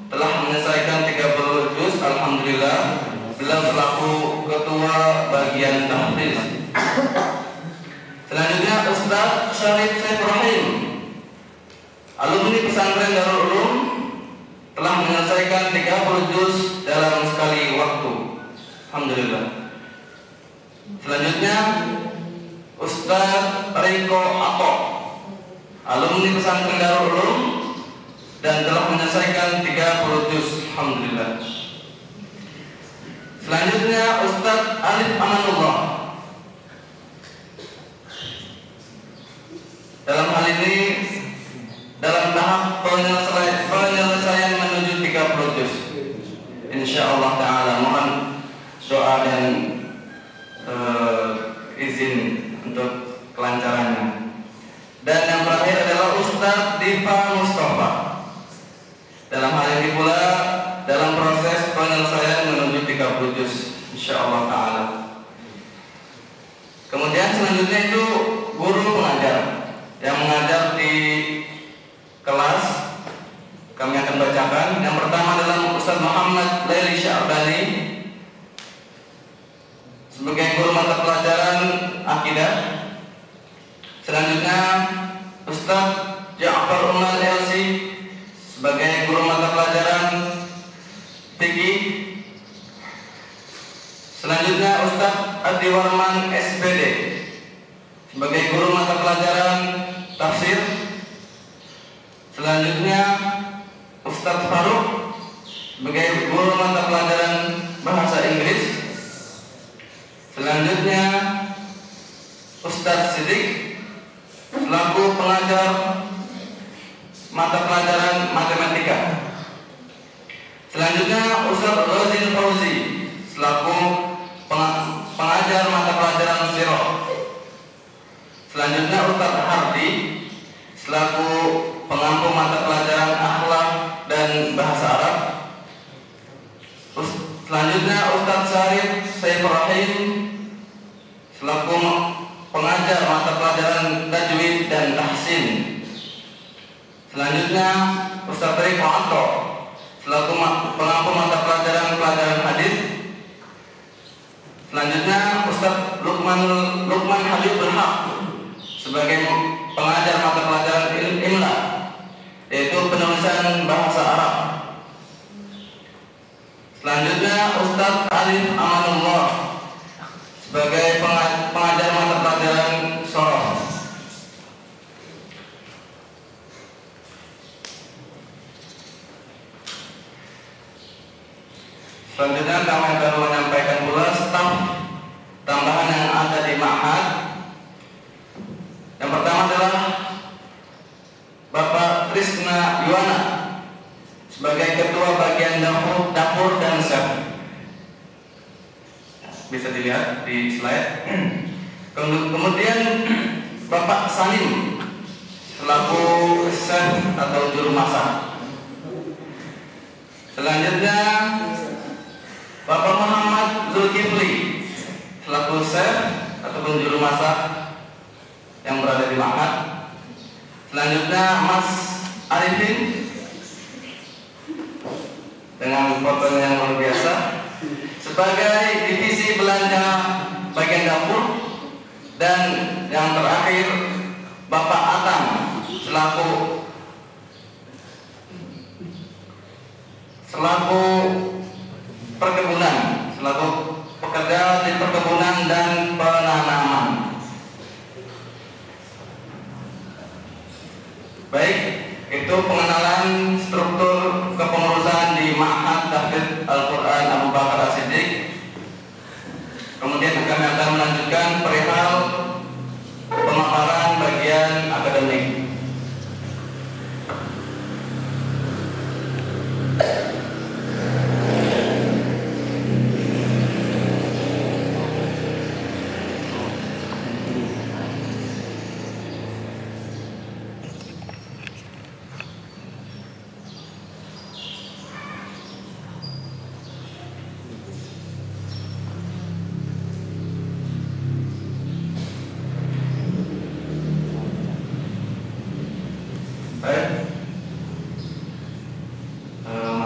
telah menyelesaikan 30 juz. Alhamdulillah, beliau selaku ketua bagian tahfidz. Selanjutnya Ustadz Syarif Ibrahim, alumni Pesantren Darul Ulum, telah menyelesaikan 30 juz dalam sekali waktu. Alhamdulillah. Selanjutnya Ustadz Riko Atok, alumni Pesantren Darul Ulum, dan telah menyelesaikan 30 juz. Alhamdulillah. Selanjutnya Ustadz Alif Amanullah, dalam hal ini dalam tahap penyelesaian menuju 30 juz. Insyaallah ta'ala, mohon doa dan izin untuk kelancarannya. Dan yang terakhir adalah Ustadz Diva Mustafa, dalam hal ini pula dalam proses penyelesaian menuju 30 juz, insyaallah ta'ala. Kemudian selanjutnya itu guru pengajar yang mengajar di kelas. Kami akan bacakan. Yang pertama adalah Ustadz Muhammad Laili Sya'bani sebagai guru mata pelajaran akidah. Selanjutnya Ustadz Ja'far Umar Elsi sebagai guru mata pelajaran fikih. Selanjutnya Ustadz Adi Warman SPD sebagai guru mata pelajaran tafsir. Selanjutnya Ustadz Faruk sebagai guru mata pelajaran bahasa Inggris. Selanjutnya Ustadz Siddiq selaku pengajar mata pelajaran matematika. Selanjutnya Ustadz Ghazin Fauzi selaku pengajar mata pelajaran sirah. Selanjutnya Ustadz Hardi selaku pengampu mata pelajaran akhlak dan bahasa Arab. Selanjutnya Ustadz Syarif Ibrahim selaku pengajar mata pelajaran tajwid dan tahsin. Selanjutnya Ustadz Riko Atok selaku pengampu mata pelajaran hadis. Selanjutnya Ustadz Lukman Habibul Haq sebagai pengajar mata pelajaran imla, yaitu penulisan bahasa Arab. Selanjutnya Ustadz Alif Amanullah sebagai pengajar mata pelajaran sorof. Selanjutnya kami akan menyampaikan pula staf tambahan yang ada di Ma'had. Yang pertama adalah Bapak Trisna Yuwana sebagai ketua bagian dapur dan chef. Bisa dilihat di slide. Kemudian Bapak Salim selaku chef atau juru masak. Selanjutnya Bapak Muhammad Zulkifli selaku chef ataupun juru masak yang berada di Ma'had. Selanjutnya Mas Arifin dengan foto yang luar biasa sebagai divisi belanja bagian dapur. Dan yang terakhir Bapak Atam selaku perkebunan. Baik, itu pengenalan struktur kepengurusan di Ma'had Tahfidz Al-Quran Abu Bakar As-Siddiq. Kemudian kami akan melanjutkan perihal pemaparan bagian akademik.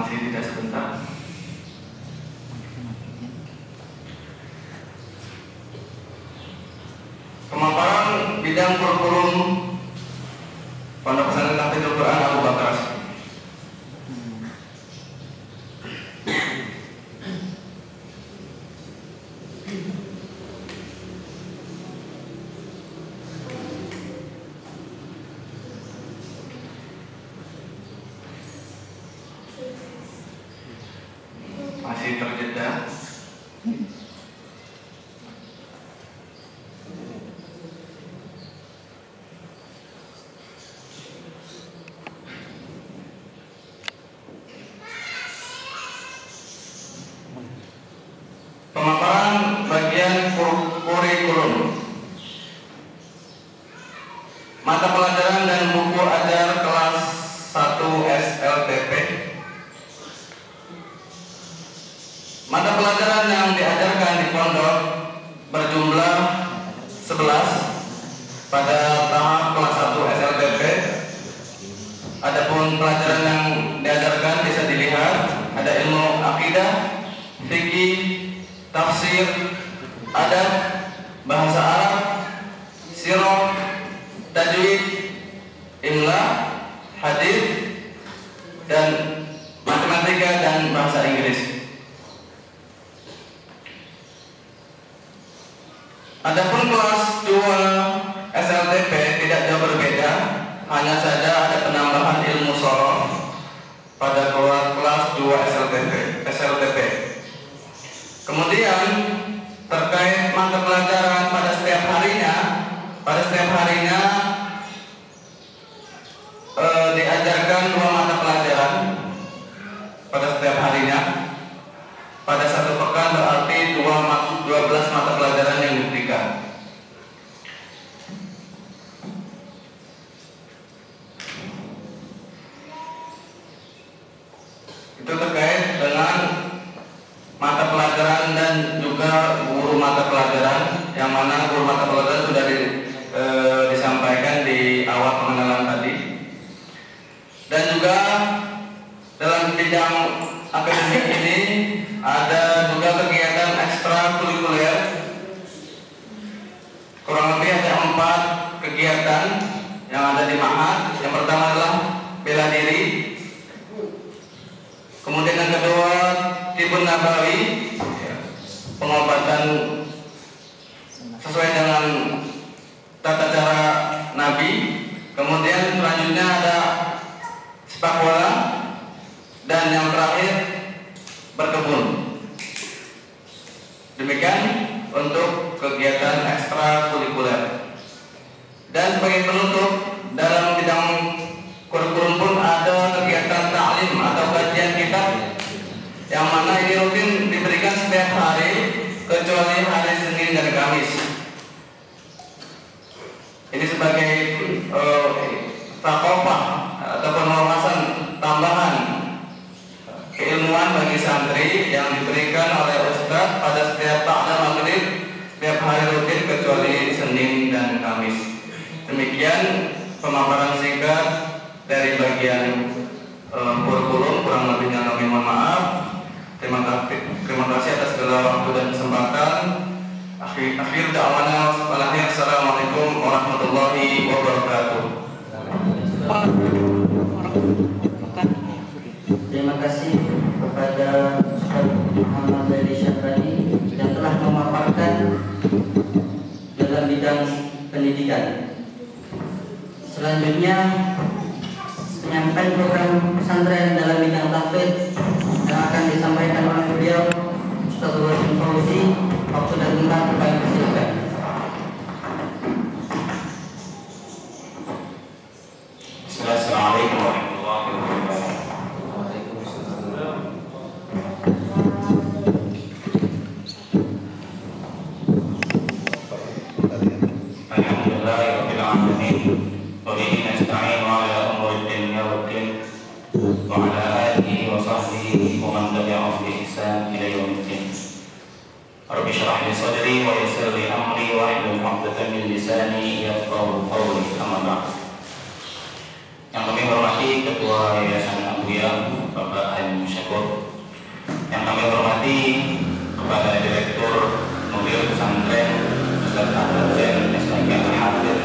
Masih tidak sebentar. Pemaparan bidang kurikulum Pondok Pesantren Tahfidz Al-Quran Abu Bakar As-Siddiq. Masih terjeda. Pemaparan bagian kurikulum, mata pelajaran dan buku ajar kelas 1 SLTP. Mata pelajaran yang diajarkan di pondok berjumlah 11 pada tahap kelas 1 SLTP. Adapun pelajaran yang diajarkan bisa dilihat ada ilmu akidah, fikih, tafsir, adab, bahasa Arab, sirah, tajwid, imla, hadis, dan matematika dan bahasa Inggris. Adapun kelas 2 SLTP tidak jauh berbeda, hanya saja ada penambahan ilmu shoroh pada kelas 2 SLTP. Kemudian terkait mata pelajaran pada setiap harinya diajarkan 2 mata pelajaran pada setiap harinya. Pada satu pekan berarti 12 mata pelajaran yang diberikan. Itu terkait dengan mata pelajaran dan juga guru mata pelajaran, yang mana guru mata pelajaran sudah disampaikan di awal pengenalan tadi. Dan juga dalam bidang akademik ini ada juga kegiatan ekstrakurikuler. Kurang lebih ada 4 kegiatan yang ada di Ma'had. Yang pertama adalah bela diri. Kemudian yang kedua Tibun Nabawi, pengobatan sesuai dengan tata cara Nabi. Kemudian selanjutnya ada sepak bola, dan yang terakhir berkebun. Demikian untuk kegiatan ekstrakurikuler. Dan sebagai penutup, dalam bidang kurikulum pun ada kegiatan ta'lim atau kajian kitab, yang mana ini rutin diberikan setiap hari kecuali hari Senin dan Kamis. Ini sebagai takofah ataupun wawasan tambahan keilmuan bagi santri yang diberikan oleh Ustadz pada setiap ta'lim maghrib setiap hari rutin kecuali Senin dan Kamis. Demikian pemaparan singkat dari bagian kurikulum. Kurang lebihnya kami mohon maaf. Terima kasih atas segala waktu dan kesempatan. Akhir da'wana wassalamualaikum warahmatullahi wabarakatuh. Terima kasih kepada Ustaz Muhammad Zaidi Syafrani yang telah memaparkan dalam bidang pendidikan. Selanjutnya menyampaikan program pesantren dalam bidang tahfidz yang akan disampaikan oleh beliau Ustaz Wasim Fauzi. Waktu dan tempat kami persilakan. Assalamualaikum warahmatullahi wabarakatuh. Alhamdulillahirabbil alamin. Wa bihi nasta'in ala umuri dunya waddin. Wa ala alihi wa sahbihi wa man tabi'ahum bi ihsan ila yaumiddin. Rabbi shrah li sadri wa yassir li amri wa hlul 'uqdatam min lisani yafqahu qawli. Amma ba'd. Yang kami hormati Ketua Yayasan Abuya Bapak Halim Syakur, yang kami hormati kepada Direktur Mudir Pesantren Ustaz Ahmad Zain SPG Al-Hafiz,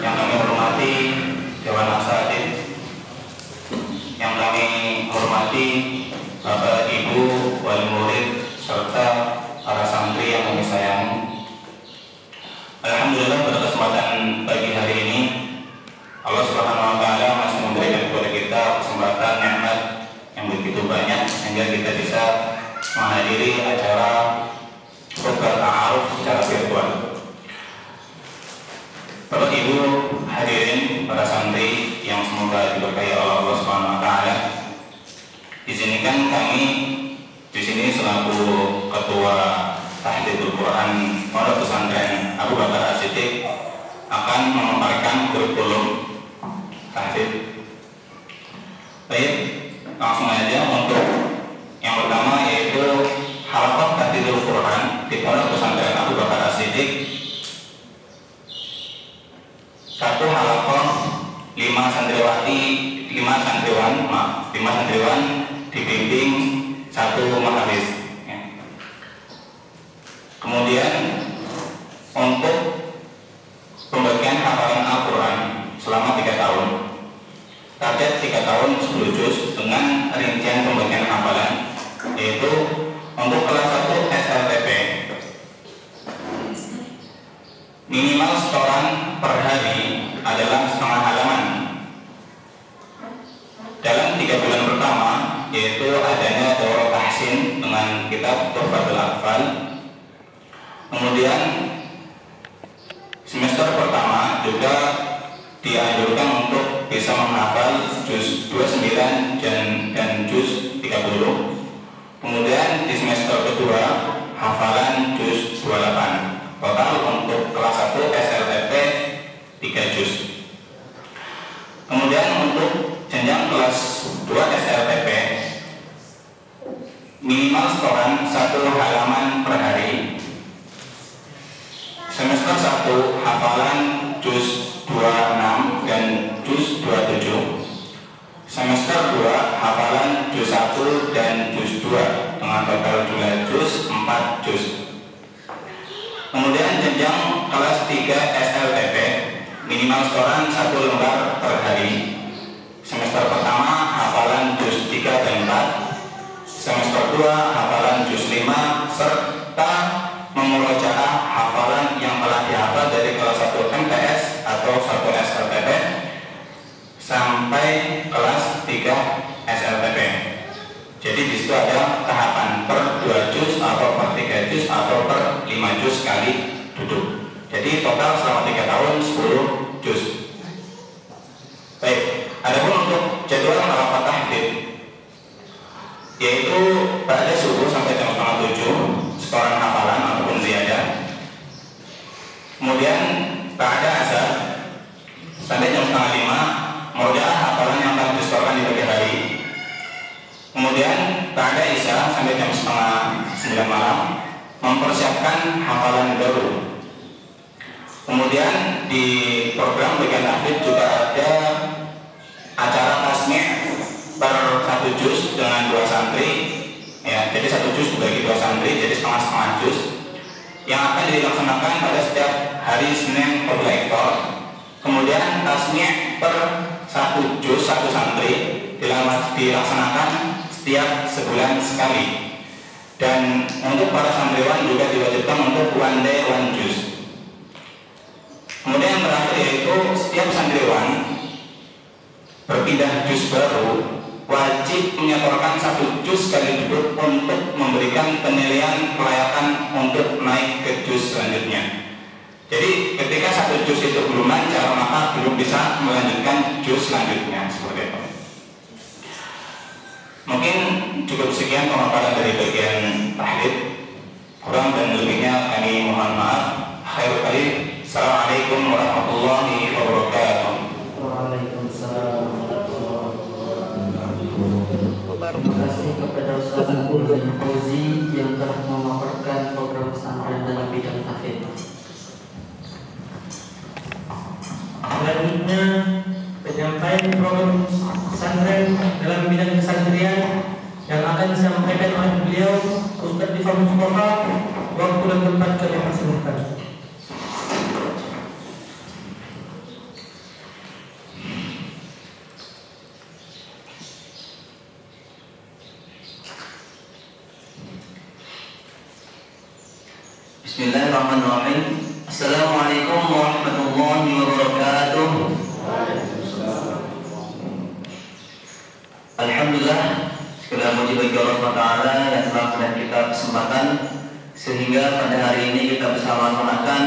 yang kami hormati Dewan Asatidz, yang kami hormati Bapak Ibu wali murid serta para santri yang kami sayangi. Alhamdulillah, pada kesempatan pagi hari ini Allah Subhanahu wa taala masih memberikan kepada kita kesempatan nikmat yang begitu banyak sehingga kita bisa menghadiri acara khutbah ta'aruf secara virtual. Bapak Ibu hadirin para santri yang semoga diberkahi oleh Allah Subhanahu wa taala. Di sini kan kami di sini selaku Ketua Tahfidzul Quran Pondok Pesantren Abu Bakar As-Siddiq akan memaparkan kurikulum tahfidz. Baik, langsung aja untuk yang pertama yaitu halaqah tahfidzul Quran di Pondok Pesantren Abu Bakar As-Siddiq. Satu halaqah 5 santriwan dibimbing 1 mahafiz. Kemudian untuk pembagian hafalan Al-Quran selama 3 tahun, target 3 tahun 10 juz dengan rincian pembagian hafalan, yaitu untuk kelas 1 SLTP minimal setoran per hari adalah setengah halaman dalam 3 bulan pertama, yaitu adanya daurah tahsin dengan kitab Tuhfatul Atfal. Kemudian semester pertama juga dianjurkan untuk bisa menghafal juz 29 dan juz 30. Kemudian di semester kedua hafalan juz 28. Total untuk kelas 1 SLTP 3 juz. Kemudian untuk jenjang kelas 2 SLTP minimal setoran 1 halaman per hari. Semester 1 hafalan juz 26 dan juz 27. Semester 2 hafalan juz 1 dan juz 2 dengan total jumlah juz 4 juz. Kemudian jenjang kelas 3 SLTP minimal setoran 1 lembar per hari. Semester pertama hafalan juz 3 dan 4. Semester 2 hafalan juz 5 serta memurojaah hafalan yang telah dihafal dari kelas 1 MTS atau 1 SLTP sampai kelas 3 SLTP. Jadi di situ ada tahapan per 2 juz atau per 3 juz atau per 5 juz sekali duduk. Jadi total selama 3 tahun 10 juz. Baik, adapun untuk jadwal rapat tahfidz, yaitu pada subuh sampai jam 6:30 setoran hafalan ataupun ziyadah. Kemudian pada asar sampai jam 4:30 murojaah hafalan yang telah disetorkan di pagi hari. Kemudian pada isya sampai jam 8:30 malam mempersiapkan hafalan baru. Kemudian di program bagian tahfidz juga ada acara tasmi' per 1 juz dengan 2 santri, ya, jadi 1 juz dibagi 2 santri, jadi setengah juz yang akan dilaksanakan pada setiap hari Senin qabla iftar. Kemudian tasmi' per 1 juz 1 santri dilaksanakan setiap sebulan sekali. Dan untuk para santriwan juga diwajibkan untuk one day one juz. Kemudian yang terakhir yaitu setiap santriwan berpindah juz baru, wajib menyetorkan 1 juz sekali duduk untuk memberikan penilaian kelayakan untuk naik ke juz selanjutnya. Jadi ketika 1 juz itu belum lancar, maka belum bisa melanjutkan juz selanjutnya, seperti itu. Mungkin cukup sekian pemaparan dari bagian tahlil. Kurang dan lebihnya kami mohon maaf. Khairul kali. Assalamualaikum warahmatullahi wabarakatuh. Waalaikumsalam warahmatullahi wabarakatuh. Terima kasih kepada Ustaz Abdul Ghani Fauzi yang telah memaparkan program pesantren dalam bidang tahlil. Selanjutnya penyampaian program pesantren dalam bidang kesantrian yang akan disampaikan oleh beliau Ustaz Difam Mustafa. Waktu dan tempat kami persilahkan. Bismillahirrahmanirrahim. Assalamualaikum warahmatullahi wabarakatuh. Alhamdulillah, segala puji bagi Allah SWT yang telah memberikan kita kesempatan sehingga pada hari ini kita bisa melaksanakan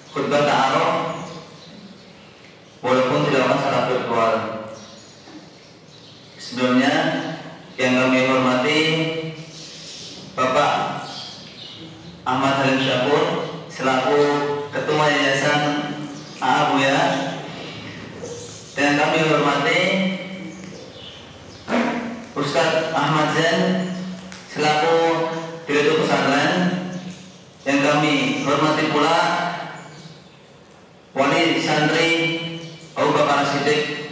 khutbah ta'aruf walaupun dilakukan secara virtual. Sebelumnya yang kami hormati Bapak Ahmad Halim Syakur selaku Ketua Yayasan AA Buya, dan kami hormati Ustadz Ahmad Zain selaku Direktur Pesantren, yang kami hormati pula Wali Santri Abu Bakar Siddiq,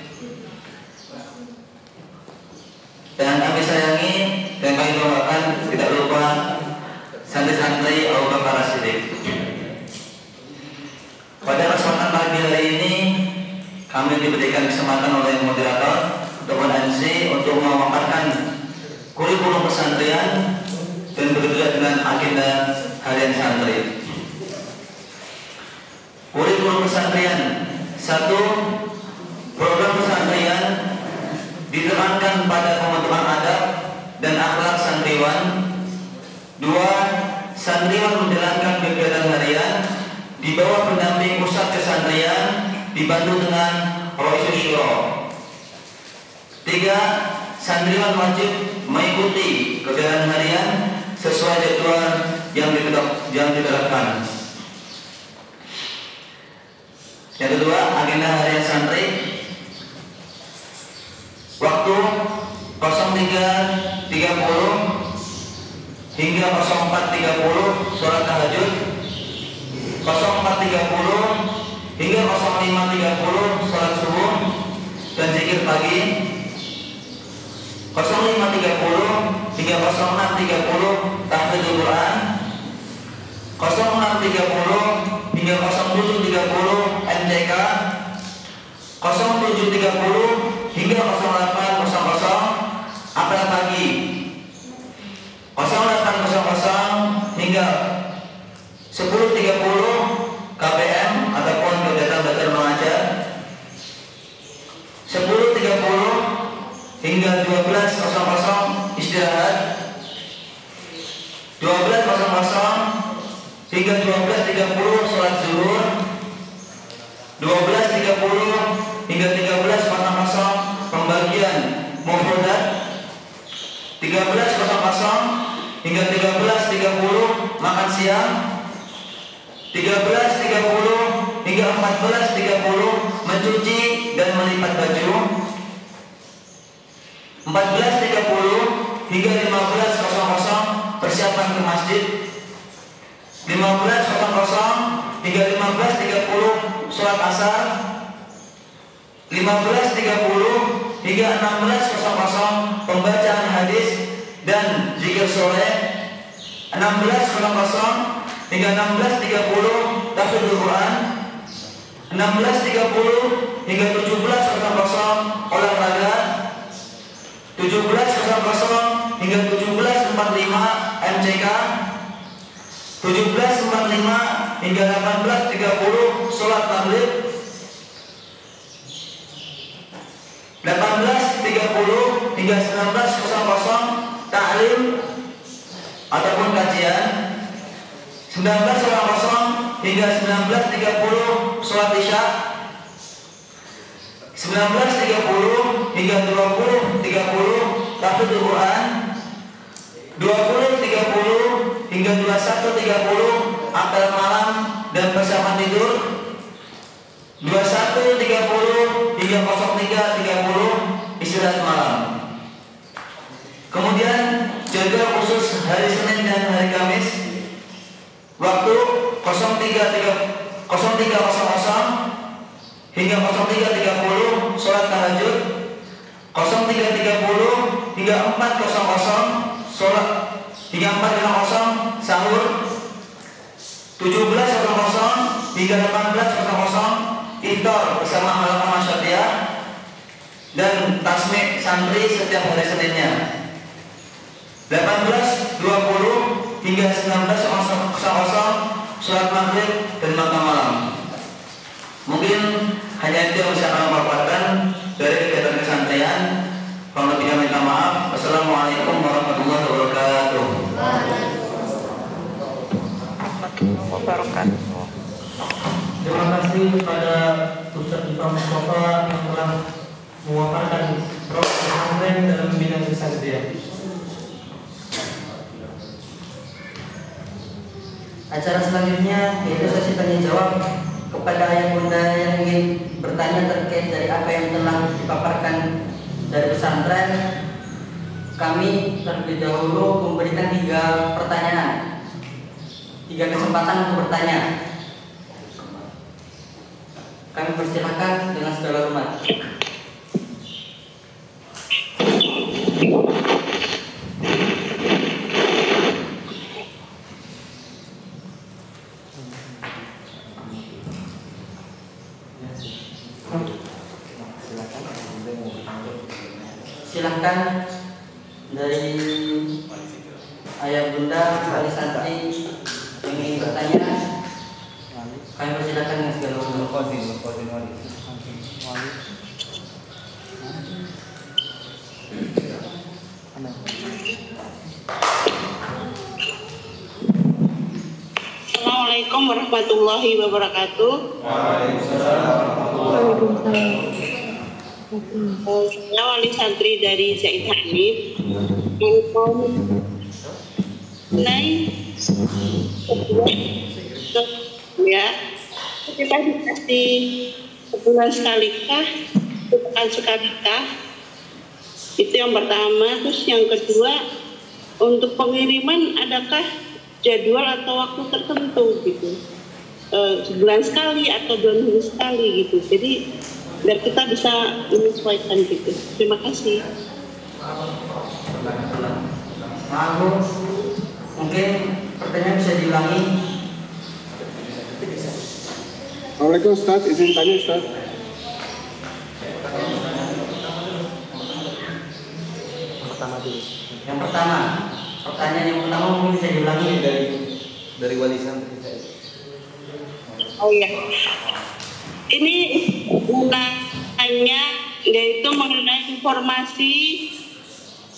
dan kami sayangi dan kami doakan tidak lupa santri-santri Abu Bakar Siddiq. Pada kesempatan pagi hari ini kami diberikan kesempatan oleh moderator Dr. MC untuk memaparkan kurikulum pesantren dan begitu juga dengan agenda harian santri. Kurikulum pesantren: 1. Program pesantren ditekankan pada pembentukan adab dan akhlak santriwan. 2. Santriwan menjalankan kegiatan harian di bawah pendamping pusat kesantrian dibantu dengan Roisus Syuro. 3. Santriwan wajib mengikuti kegiatan harian sesuai jadwal yang ditetapkan. Yang kedua, agenda harian santri. Waktu 03.30 hingga 04.30 sholat tahajud, 04.30 hingga 05.30 sholat subuh dan zikir pagi, 05.30 hingga 06.30 tahfidzul Quran, 06.30 hingga 07.30 MCK, 07.30 hingga 08.00 apel pagi, 08.00 hingga 10.30 KPM ataupun kegiatan belajar mengajar, 10.30 hingga 12.00 istirahat, 12.00 hingga 12.30 sholat zuhur, 12.30 hingga 13.00 pembagian mufradat, 13.00 hingga 13.30 makan siang, 13.30 hingga 14.30 mencuci dan melipat baju, 14.30 hingga 15.00 persiapan ke masjid, 15.00 hingga 15.30 sholat asar, 15.30 hingga 16.00 pembacaan hadis dan zikir sore, 16.00 hingga 16.30 tahfidzul Quran, 16.30 hingga 17.00 olahraga, 17.00 hingga 17.45 MCK, 17.45 hingga 18.30 sholat maghrib, hingga 19.00 ta'lim ataupun kajian. 19.00 hingga 19.30 sholat isya. 19.30 hingga 20.30 tahfidzul Quran. 20.30 hingga 21.30 apel malam dan persiapan tidur. 21.30 hingga 03.30 istirahat malam. Kemudian jaga khusus hari Senin dan hari Kamis. Waktu 03.00 hingga 03.30 sholat tahajud. 03.30 hingga 4.00 sholat hingga 4.00 sahur. 17.00 hingga 18.00 iftar bersama Halaqah Masyadiyah dan tasmik santri setiap hari Seninnya. 18.20 hingga 19.00 sholat maghrib dan makan malam. Mungkin hanya itu yang bisa kami paparkan dari kegiatan kesantrian. Kalau lebihnya minta maaf. Wassalamualaikum warahmatullahi wabarakatuh. Terima kasih kepada Ustaz Ifah Mustafa yang telah mewakilkan program pesantren dalam bidang kesantrian. Acara selanjutnya yaitu sesi tanya jawab kepada ayah bunda yang ingin bertanya terkait dari apa yang telah dipaparkan dari pesantren. Kami terlebih dahulu memberikan 3 pertanyaan, 3 kesempatan untuk bertanya. Kami persilakan dengan segala hormat. Silahkan dari ayah bunda wali santri yang ingin bertanya. Kami persilakan dengan segala hormat. Assalamualaikum warahmatullahi wabarakatuh. Saya wali santri dari Zaid Hanif. Ya, kita dikasih sebulan sekali kah, bukan sekali kah? Itu yang pertama. Terus yang kedua, untuk pengiriman adakah jadwal atau waktu tertentu gitu? Sebulan sekali atau 2 minggu sekali gitu. Jadi biar kita bisa menyesuaikan gitu. Terima kasih. Maaf, mungkin pertanyaan bisa diulangi. Assalamualaikum Ustaz, izin tanya Ustaz. Yang pertama, pertanyaan yang pertama mungkin bisa diulangi dari wali santri saya. Oh iya. Ini nanya yaitu mengenai informasi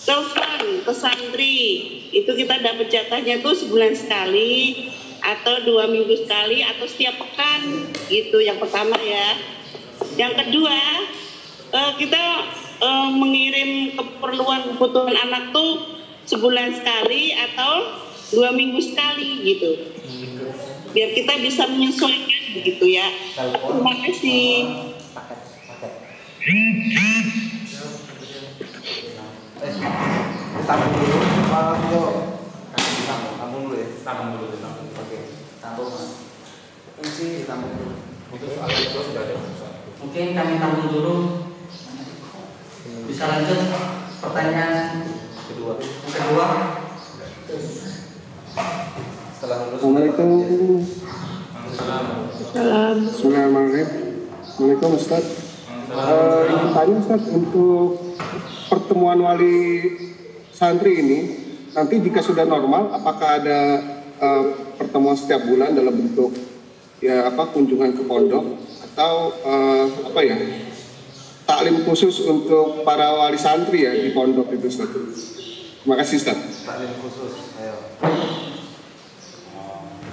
telepon ke santri. Itu kita dapat jatahnya tuh sebulan sekali atau 2 minggu sekali atau setiap pekan gitu. Yang pertama ya. Yang kedua, kita mengirim kebutuhan anak tuh sebulan sekali atau 2 minggu sekali gitu. Biar kita bisa menyesuaikan gitu ya. Terima kasih. Tampung dulu, tampung dulu ya. Tampung dulu. Oke, tampung. Isi tampung dulu. Mungkin kami tampung dulu. Bisa lanjut pertanyaan kedua. Assalamualaikum. Assalamualaikum Ustaz. Ingin tanya Ustaz, untuk pertemuan wali santri ini nanti jika sudah normal, apakah ada pertemuan setiap bulan dalam bentuk kunjungan ke pondok atau taklim khusus untuk para wali santri ya di pondok itu Ustaz. Terima kasih Ustaz. Taklim khusus, ayo.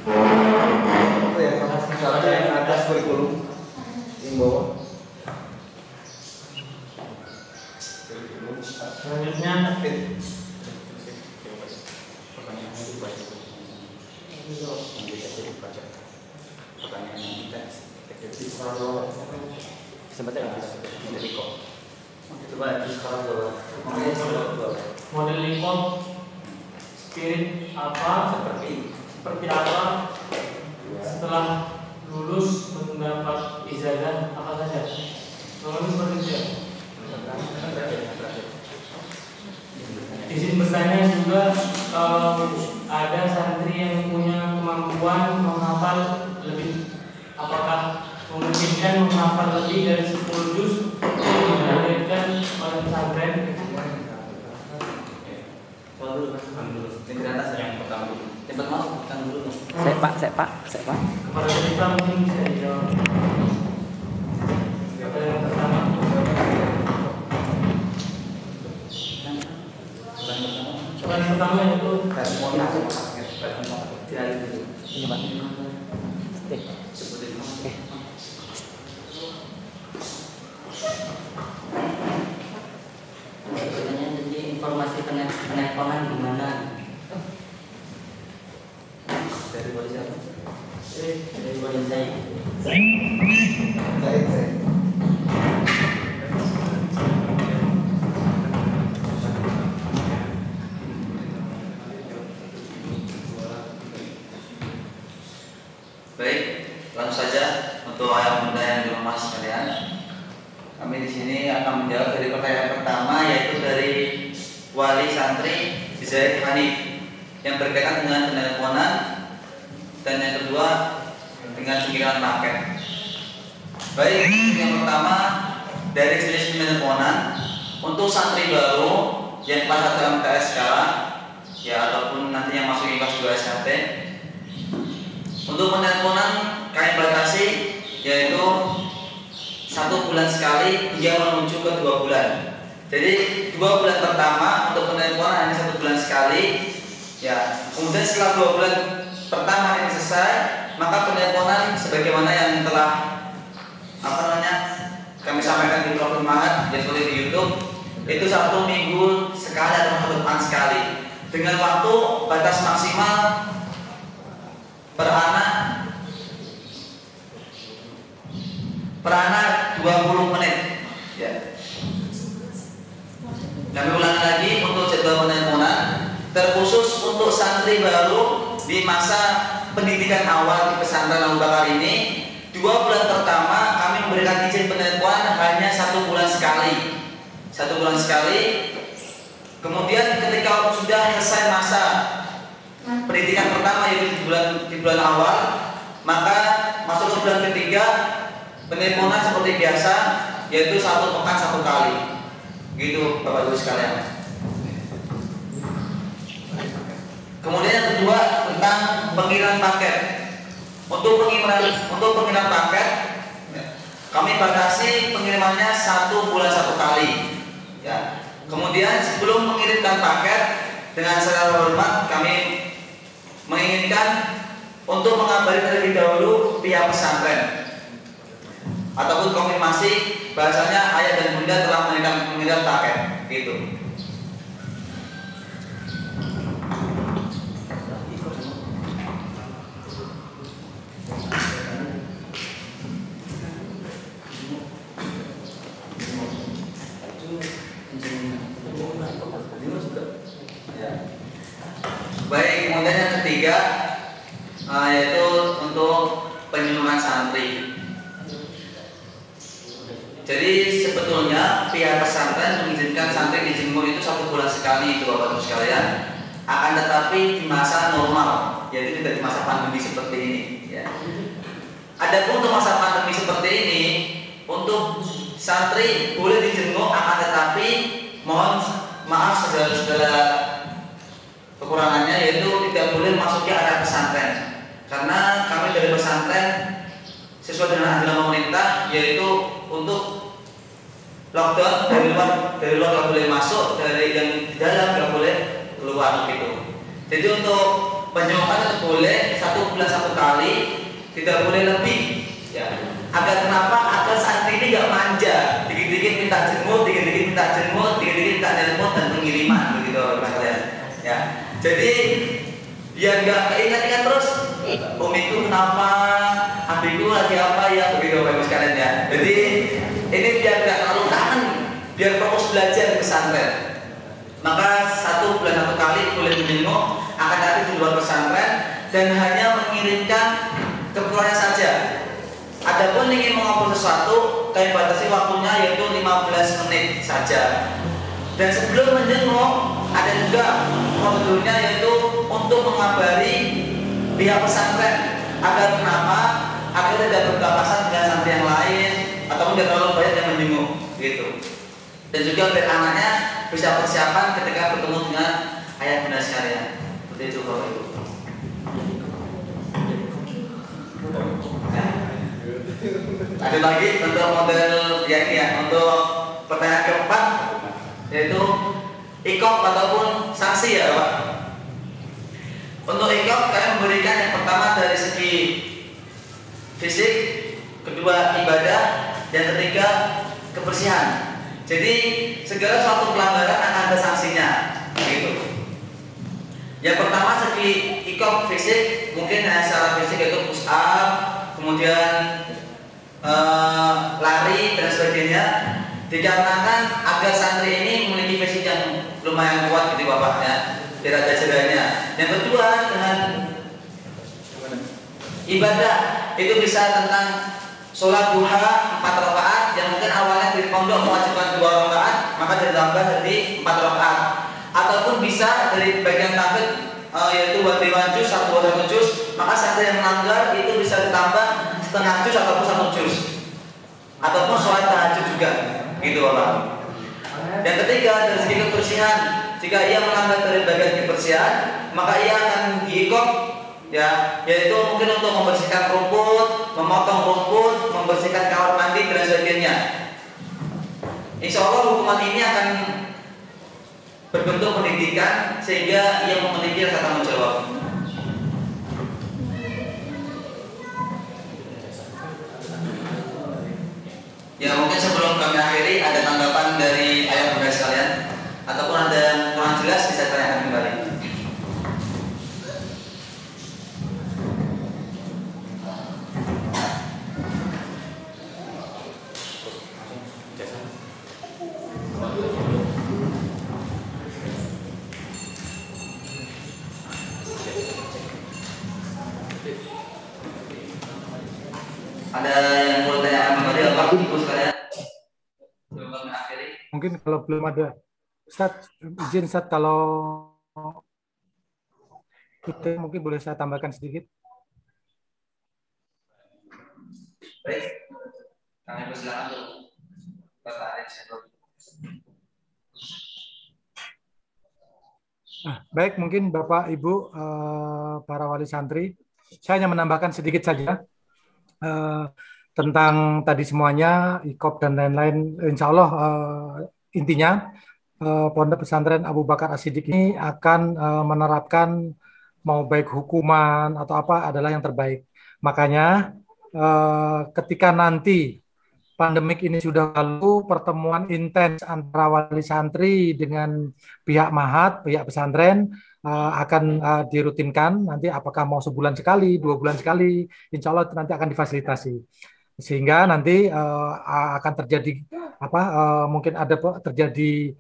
Itu ya, caranya yang atas kurikulum yang bawah. Selanjutnya model lingkup spirit apa seperti apa setelah lulus mendapat ijazah apa saja. Kalau seperti itu ya. Izin bertanya juga, ada santri yang punya kemampuan menghafal lebih, apakah memungkinkan menghafal lebih dari 10 juz yang ditargetkan oleh pesantren? Yang di atas yang pertama dulu. Yang pertama bukan dulu. Saya pak. Kepada kita mungkin bisa dijawab. Siapa yang pertama? Soalan pertama itu ini Pak. Jadi informasi penelponan di mana? Dari wali siapa? Dari wali saya. Baik, langsung saja untuk ayah bunda yang di rumah sekalian. Kami di sini akan menjawab dari pertanyaan pertama, yaitu dari wali santri Zaid Hanif yang berkaitan dengan penelponan, dan yang kedua dengan pengiriman paket. Baik, yang pertama dari jenis penelponan untuk santri baru yang kelas 1 MTS sekarang, ya ataupun nantinya masuk kelas 2 SKT. Untuk penelponan kami batasi yaitu 1 bulan sekali hingga menuju ke 2 bulan. Jadi 2 bulan pertama untuk penelponan hanya 1 bulan sekali. Ya, kemudian setelah 2 bulan pertama ini selesai, maka penelponan sebagaimana yang telah kami sampaikan di profil Mahat, yaitu di YouTube, itu 1 minggu sekali atau 1 pekan sekali dengan waktu batas maksimal per anak 20 menit. Ya. Kami ulangi lagi untuk jadwal penelponan terkhusus untuk santri baru di masa pendidikan awal di pesantren Abu Bakar ini. 2 bulan pertama kami memberikan izin penelponan hanya 1 bulan sekali. 1 bulan sekali. Kemudian ketika sudah selesai masa pendidikan pertama yaitu di bulan awal, maka masuk ke bulan ketiga penelponan seperti biasa yaitu 1 pekan 1 kali. Gitu Bapak Ibu sekalian. Kemudian yang kedua tentang pengiriman paket. Untuk pengiriman paket kami batasi pengirimannya 1 bulan 1 kali. Ya. Kemudian sebelum mengirimkan paket dengan secara hormat kami menginginkan untuk mengabari terlebih dahulu pihak pesantren ataupun konfirmasi bahasanya ayah dan bunda telah mengirimkan paket gitu. Baik, kemudian yang ketiga yaitu untuk penyuluhan santri. Jadi sebetulnya pihak pesantren mengizinkan santri di Jemur itu 1 bulan sekali itu Bapak Ibu sekalian. Akan tetapi di masa normal, yaitu tidak di masa pandemi seperti ini. Ya. Adapun untuk masa pandemi seperti ini, untuk santri boleh dijenguk, akan tetapi mohon maaf segala kekurangannya yaitu tidak boleh masuknya area pesantren. Karena kami dari pesantren sesuai dengan anjuran pemerintah yaitu untuk lockdown, dari luar nggak boleh masuk, dari yang di dalam nggak boleh keluar gitu. Jadi untuk penjemukan boleh 1 bulan 1 kali, tidak boleh lebih ya. Agar kenapa? Agar santri ini nggak manja, dikit-dikit minta jemut, dikit-dikit minta jemut, dikit-dikit minta jemut dan pengiriman begitu Mas ya. Jadi biar nggak keingat-ingat terus, umiku kenapa, abiku lagi apa ya begitu Bapak sekalian ya. Jadi ini biar nggak terlalu kangen, biar fokus belajar di pesantren. Maka 1 bulan 1 kali boleh menjenguk, akan ada di luar pesantren dan hanya mengirimkan keperluannya saja. Adapun ingin mengobrol sesuatu, kami batasi waktunya yaitu 15 menit saja. Dan sebelum menjenguk, ada juga prosedurnya yaitu untuk mengabari pihak pesantren agar kenapa? Agar tidak berpapasan dengan santri yang lain ataupun tidak terlalu banyak yang menjenguk gitu. Dan juga untuk anaknya bisa persiapan ketika bertemu dengan ayah bunda sekalian. Seperti itu Bapak Ibu. Ada lagi untuk model ya ini ya, untuk pertanyaan keempat yaitu ikop ataupun sanksi ya Pak. Untuk ikop kalian memberikan yang pertama dari segi fisik, kedua ibadah, dan ketiga kebersihan. Jadi segala suatu pelanggaran akan ada sanksinya, gitu. Yang pertama segi ikop fisik, mungkin secara fisik itu push up, kemudian lari dan sebagainya. Dikarenakan agar santri ini memiliki fisik yang lumayan kuat gitu bapaknya, tidak ada cederanya. Yang kedua dengan ibadah itu bisa tentang sholat duha 4 rakaat yang mungkin awalnya di pondok mewajibkan 2 rakaat, maka ditambah jadi 4 rakaat. Ataupun bisa dari bagian tahfidz yaitu wadiwan juz 1 juz, maka santri yang melanggar itu bisa ditambah setengah juz ataupun 1 juz. Ataupun sholat tahajud juga, gitu Bapak. Yang ketiga dari segi kebersihan, jika ia melanggar dari bagian kebersihan, maka ia akan diikop ya, yaitu mungkin untuk membersihkan rumput, memotong rumput, membersihkan kamar mandi dan sebagainya. Insya Allah hukuman ini akan berbentuk pendidikan sehingga ia memiliki rasa tanggung jawab. Ya mungkin sebelum kami akhiri ada tanggapan dari ayah bunda sekalian ataupun ada yang kurang jelas bisa tanyakan kembali. Ada yang mau tanyakan kembali Bapak Ibu sekalian? Mungkin kalau belum ada, Ustaz, izin Ustaz kalau itu mungkin boleh saya tambahkan sedikit. Baik, kami persilakan dulu Bapak Alex. Baik, mungkin Bapak Ibu para wali santri, saya hanya menambahkan sedikit saja tentang tadi semuanya ikop dan lain-lain. Insya Allah intinya Pondok Pesantren Abu Bakar As-Siddiq ini akan menerapkan mau baik hukuman atau apa adalah yang terbaik. Makanya ketika nanti pandemik ini sudah lalu, pertemuan intens antara wali santri dengan pihak mahat, pihak pesantren akan dirutinkan. Nanti apakah mau sebulan sekali, 2 bulan sekali, insya Allah nanti akan difasilitasi. Sehingga nanti akan terjadi mungkin ada terjadi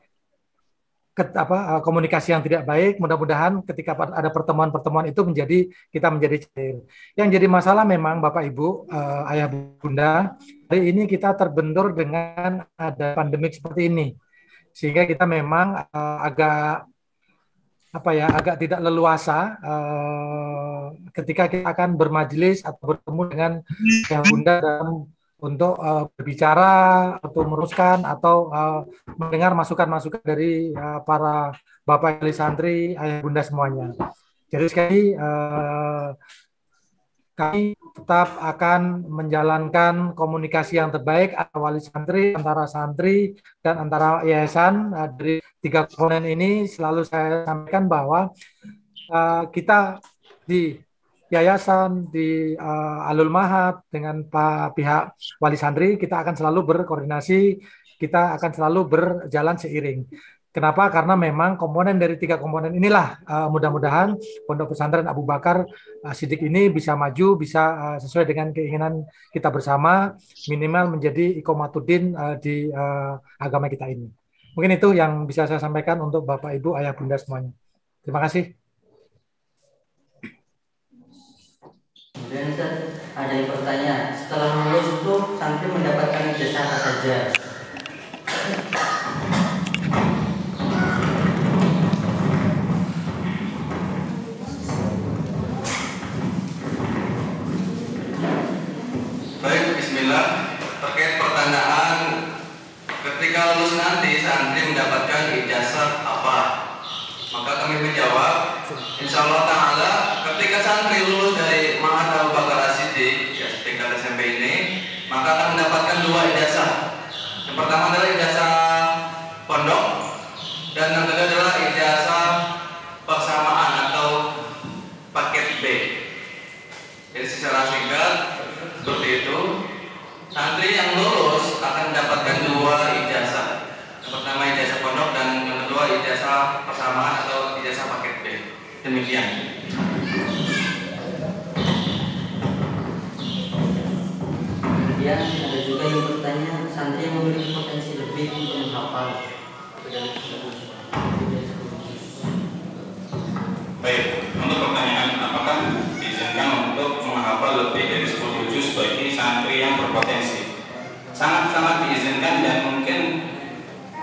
komunikasi yang tidak baik. Mudah-mudahan ketika ada pertemuan-pertemuan itu kita menjadi cair. Yang jadi masalah memang Bapak Ibu, ayah bunda, hari ini kita terbentur dengan ada pandemik seperti ini, sehingga kita memang agak tidak leluasa ketika kita akan bermajelis atau bertemu dengan ayah bunda untuk berbicara atau meneruskan atau mendengar masukan-masukan dari para bapak wali santri, ayah bunda semuanya. Jadi sekali kami tetap akan menjalankan komunikasi yang terbaik antara wali santri, dan antara yayasan. Dari 3 komponen ini selalu saya sampaikan bahwa kita di yayasan, di Alul Mahad dengan pihak wali santri, kita akan selalu berkoordinasi, kita akan selalu berjalan seiring. Kenapa? Karena memang komponen dari 3 komponen inilah mudah-mudahan Pondok Pesantren Abu Bakar Siddiq ini bisa maju, bisa sesuai dengan keinginan kita bersama, minimal menjadi iqomatuddin di agama kita ini. Mungkin itu yang bisa saya sampaikan untuk Bapak, Ibu, Ayah, Bunda semuanya. Terima kasih. Kemudian ada yang bertanya, setelah lulus itu santri mendapatkan ijazah apa saja? Baik, bismillah. Terkait pertanyaan ketika lulus nanti santri mendapatkan ijazah apa? Maka kami menjawab, insya Allah Ta'ala ketika santri lulus dari Ma'had Abu Bakar As-Siddiq ya, tingkat SMP ini, maka akan mendapatkan 2 ijazah. Yang pertama adalah ijazah pondok, dan yang kedua adalah ijazah persamaan atau paket B. Jadi secara singkat seperti itu, santri yang lulus akan mendapatkan 2 ijazah. Yang pertama ijazah pondok dan yang kedua ijazah persamaan atau ijazah paket B. Demikian. Kemudian ada juga yang bertanya, santri yang memiliki potensi lebih untuk menghafal. Baik, untuk pertanyaan apakah diizinkan untuk menghafal lebih dari 10 juz bagi santri yang berpotensi? Sangat-sangat diizinkan, dan mungkin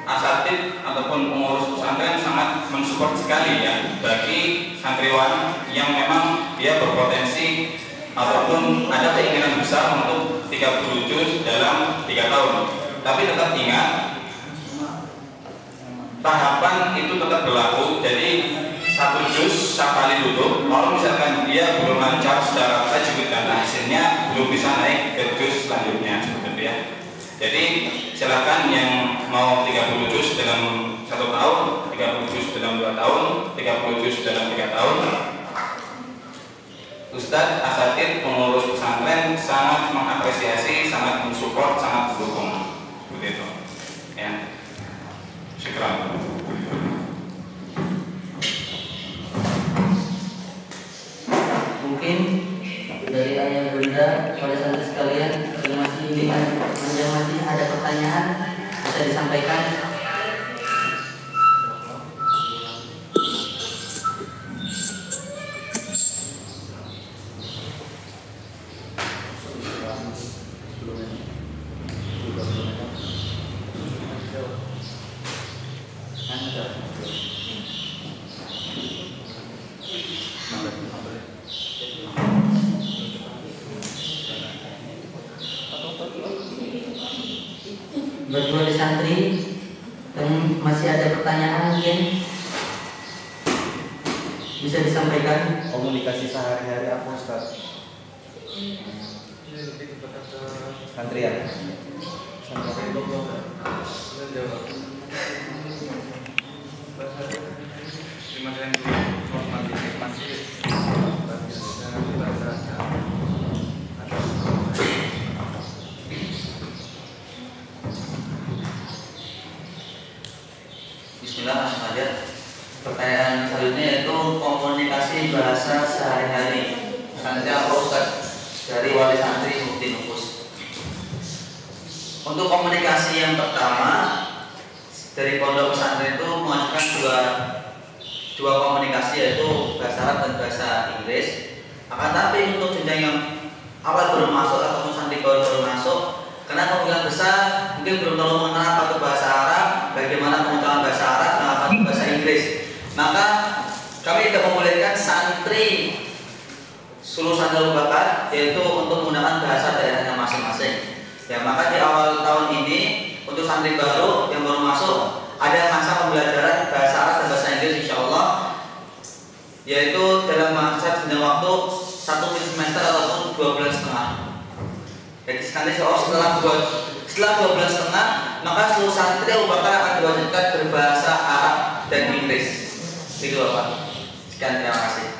asatid ataupun pengurus pesantren sangat mensupport sekali ya bagi santriwan yang memang dia berpotensi ataupun ada keinginan besar untuk 30 juz dalam 3 tahun. Tapi tetap ingat, tahapan itu tetap berlaku. Jadi 1 juz sekali duduk, kalau misalkan dia belum lancar secara tajwid dan hasilnya belum bisa naik ke juz selanjutnya, seperti itu ya. Jadi silakan yang mau 30 juz dalam 1 tahun, 30 juz dalam 2 tahun, 30 juz dalam 3 tahun. Ustadz, asatid, pengurus pesantren sangat mengapresiasi, sangat mensupport, sangat mendukung, seperti itu. Ya, syukur. Mungkin dari ayah bunda pada santri sekalian yang masih ada pertanyaan bisa disampaikan. Bagi wali santri yang masih ada pertanyaan mungkin bisa disampaikan. Komunikasi sehari-hari apa Ustaz? Santrian. Bismillah, langsung aja. Pertanyaan selanjutnya yaitu komunikasi bahasa sehari-hari. Selanjutnya apa Ustaz? Dari wali santri Mufti Nufus. Untuk komunikasi yang pertama dari pondok pesantren itu mengajukan dua komunikasi, yaitu bahasa Arab dan bahasa Inggris. Akan tapi untuk jenjang yang awal belum masuk ataupun santri baru masuk, karena kemungkinan besar mungkin belum terlalu mengenal apa itu bahasa Arab, bagaimana pengucapan bahasa Arab dan apa itu bahasa Inggris, maka kami tidak membolehkan santri lulusan Abu Bakar yaitu untuk menggunakan bahasa daerahnya masing-masing. Ya, maka di awal tahun ini untuk santri baru yang baru masuk ada masa pembelajaran bahasa Arab dan bahasa Inggris insya Allah, yaitu dalam masa jenjang waktu 1 semester ataupun setelah 12 setengah, maka seluruh santri Abu Bakar akan diwajibkan berbahasa Arab dan Inggris. Itu Bapak. Sekian, terima kasih.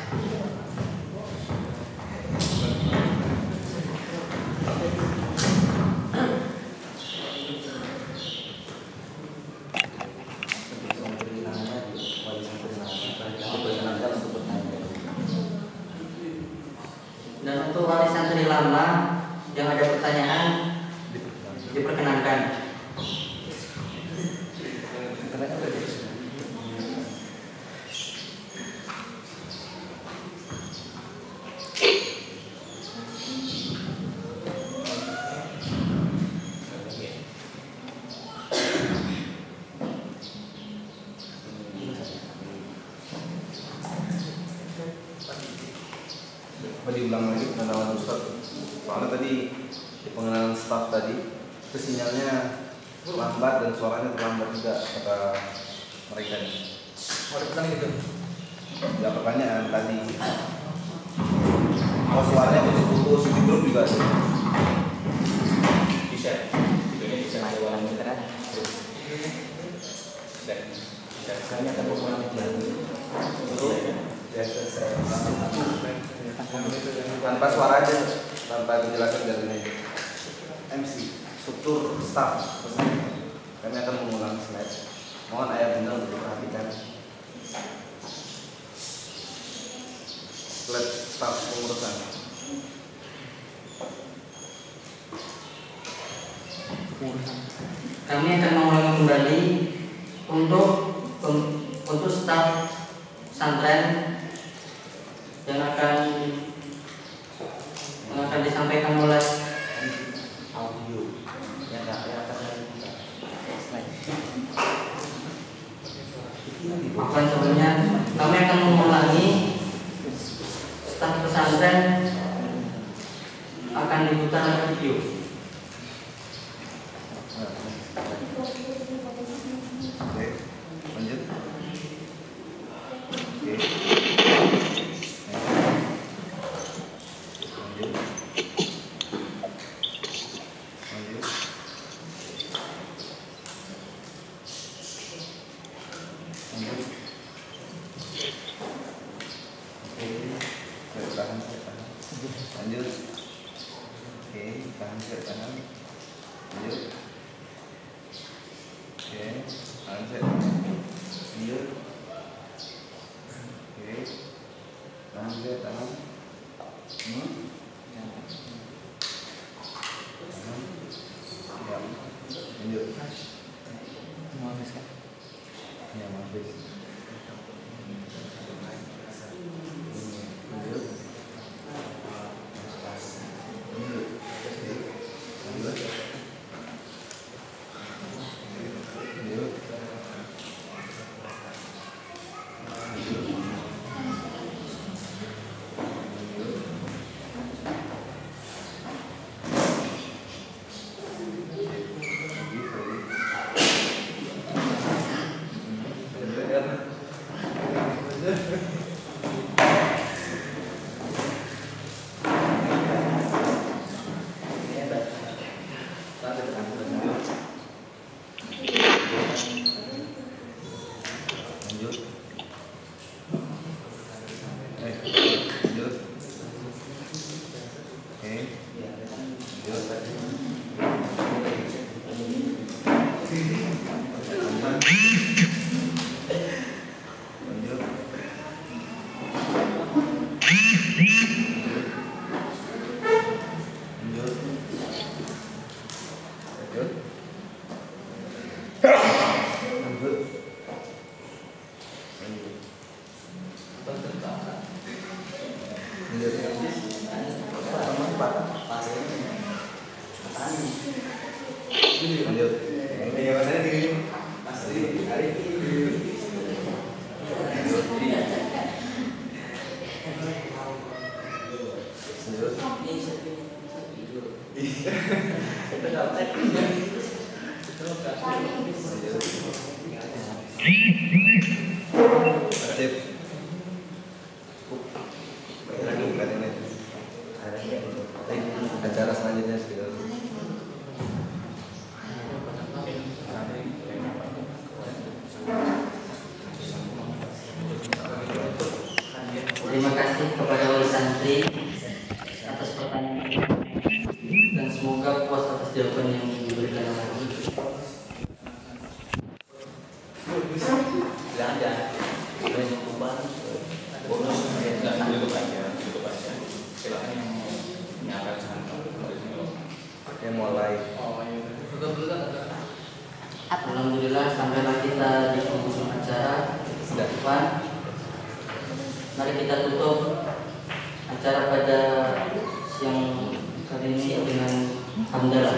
Dan untuk wali santri lama yang ada pertanyaan diperkenankan. Diulang lagi pengenalan Ustaz. Soalnya tadi di pengenalan staf tadi itu sinyalnya lambat dan suaranya terlambat juga kata mereka nih. Mau diulang gitu? Ya pertanyaan tadi. Oh suaranya putus-putus di grup juga sih. Bisa. Bisa ada orang internet. Bisa. Kayaknya akan mengulangi lagi. Ya selesai. Tanpa suara aja, tanpa penjelasan dari ini. MC, struktur staff. Kami akan mengulang slide. Mohon ayat benar untuk diperhatikan. Slide staff pengurusan. Kami akan mengulangi kembali untuk staf pesantren yang akan disampaikan oleh audio yang akan sebelumnya kami akan mengulangi staf pesantren akan diputar video. Oke, lanjut. Oke. Acara selanjutnya sudah santri atas pertanyaan ini dan semoga puas atas jawaban yang diberikan oleh Alhamdulillah sampailah kita di penghujung acara. Depan, mari kita tutup acara pada siang kali ini dengan hamdalah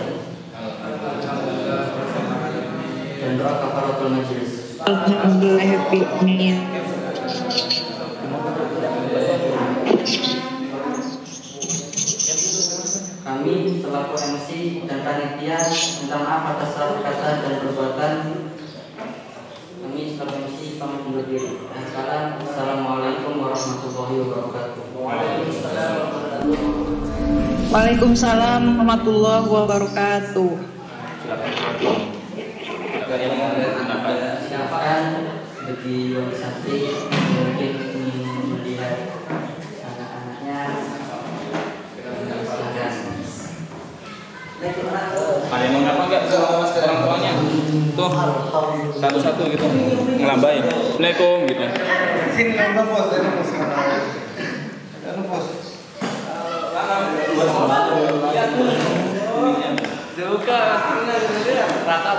dan doa kafaratul majelis. Alhamdulillah. Kami selaku MC dan panitia minta maaf atas salah kata dan perbuatan. Kami selaku MC pamit undur diri. Assalamualaikum warahmatullahi wabarakatuh. Waalaikumsalam warahmatullahi wabarakatuh. Silakan bagi wali santri yang mungkin ingin melihat anak-anaknya. Ada yang mau ngapa enggak ke orang tuanya? Tuh, satu-satu gitu, ngelambai. Assalamualaikum gitu. Sini nambah bos, bos. Juga, rata.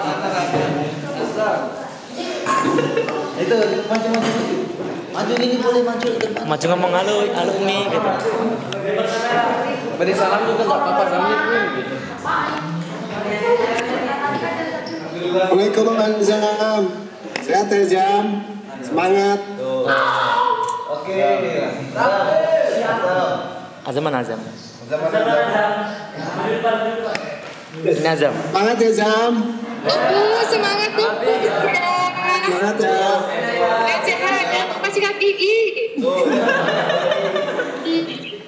Itu maju ini boleh maju. Maju ngomong halo Umi gitu. Beri salam juga nggak apa-apa kami pun gitu. Assalamualaikum Azam. Sehat ya Jam. Semangat. Oke. Azam mana Azam? Ini Azam. Semangat ya Jam. Semangat tuh. Semangat ya. Masih kaki gigi.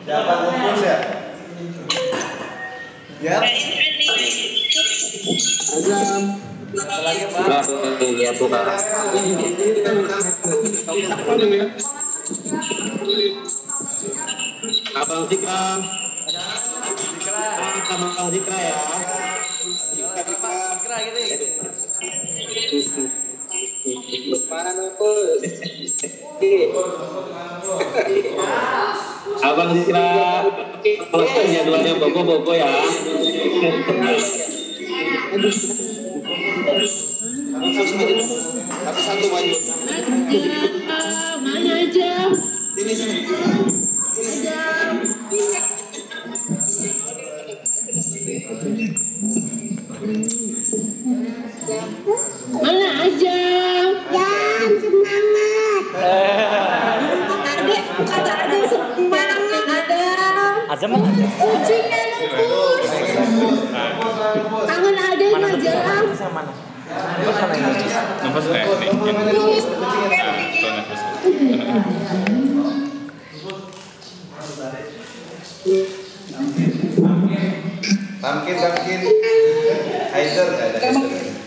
Dapat ngumpul ya? Ya. Azam. Ya bukan. Abang Zikra. Abang Zikra ya. Zikra gitu. Abang Zikra. Kalau jadwalnya bobo ya. Tapi satu maju. Mana aja? Sini. Mana aja? Jam semangat. Kata ada semangat ada. Azam mana? Kucingnya nunggus. Tangan ada aja. Mana? Nafas mana ini? Nafas nih. Tamkin. Haider nggak ada.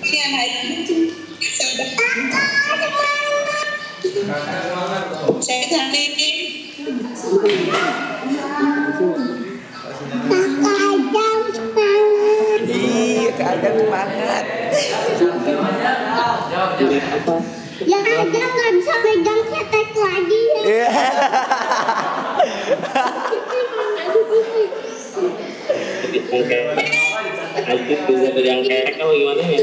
Saya hari ini. Ada semangat. Ya ada nggak bisa pegang ketek lagi. Ajit bisa pegang ketek atau gimana ya?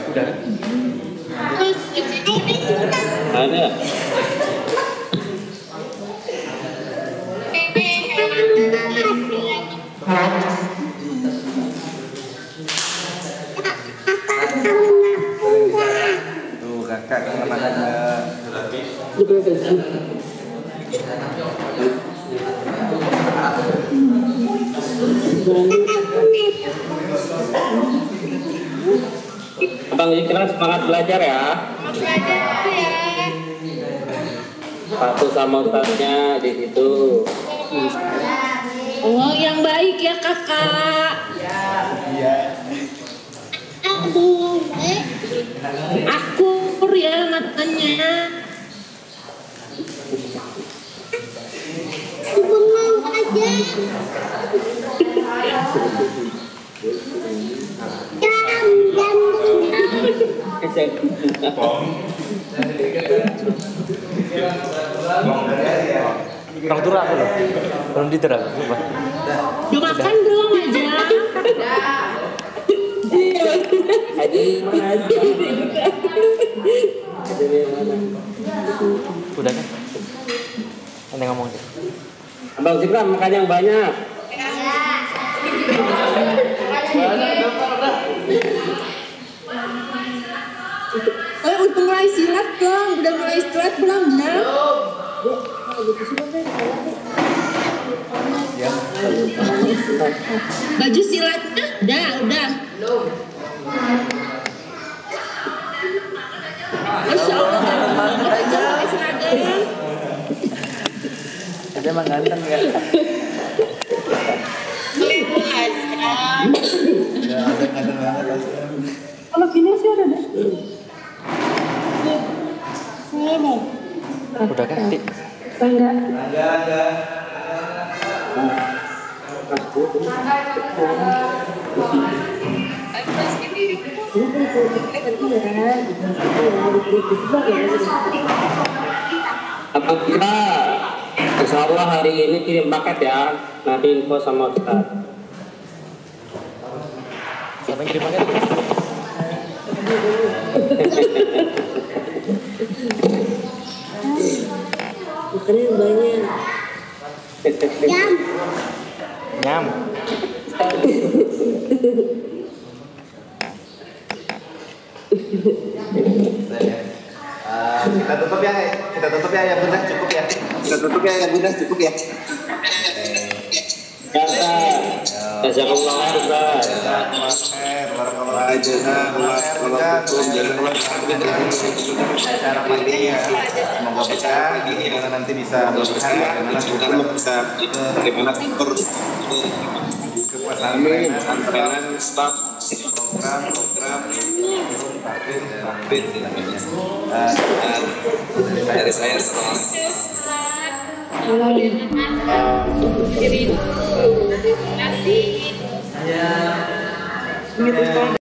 Udah. Ada. Tuh kakak kemana enggak? Abang Zikra semangat belajar ya. Satu sama ustaznya di situ. Oh, yang baik ya kakak. Iya. Akur ya matanya. Bengong aja. Orang tua aku loh. Belum diterap. Coba. Udah makan belum aja? Udah kan? Anda ngomong deh. Abang Zikram makan yang banyak. Udah mulai silat dong, udah mulai silat belum? Baju silatnya udah. Masya Allah, Ada emang ganteng ya? Kalau gini sih ada deh. Udah kan, Dik? Enggak. Abang kita insya Allah hari ini kirim paket ya. Nanti info sama kita. Siapa yang kirim paket? Makannya yang banyak. Nyam. Kita tutup ya ya Bunda, cukup ya. Kita tutup ya Bunda, cukup ya. Jazakallah khairan. Cara mandi ya, semoga berkah. Gimana nanti bisa bagaimana terus ke pesantren, staf program takbir dari saya Ya.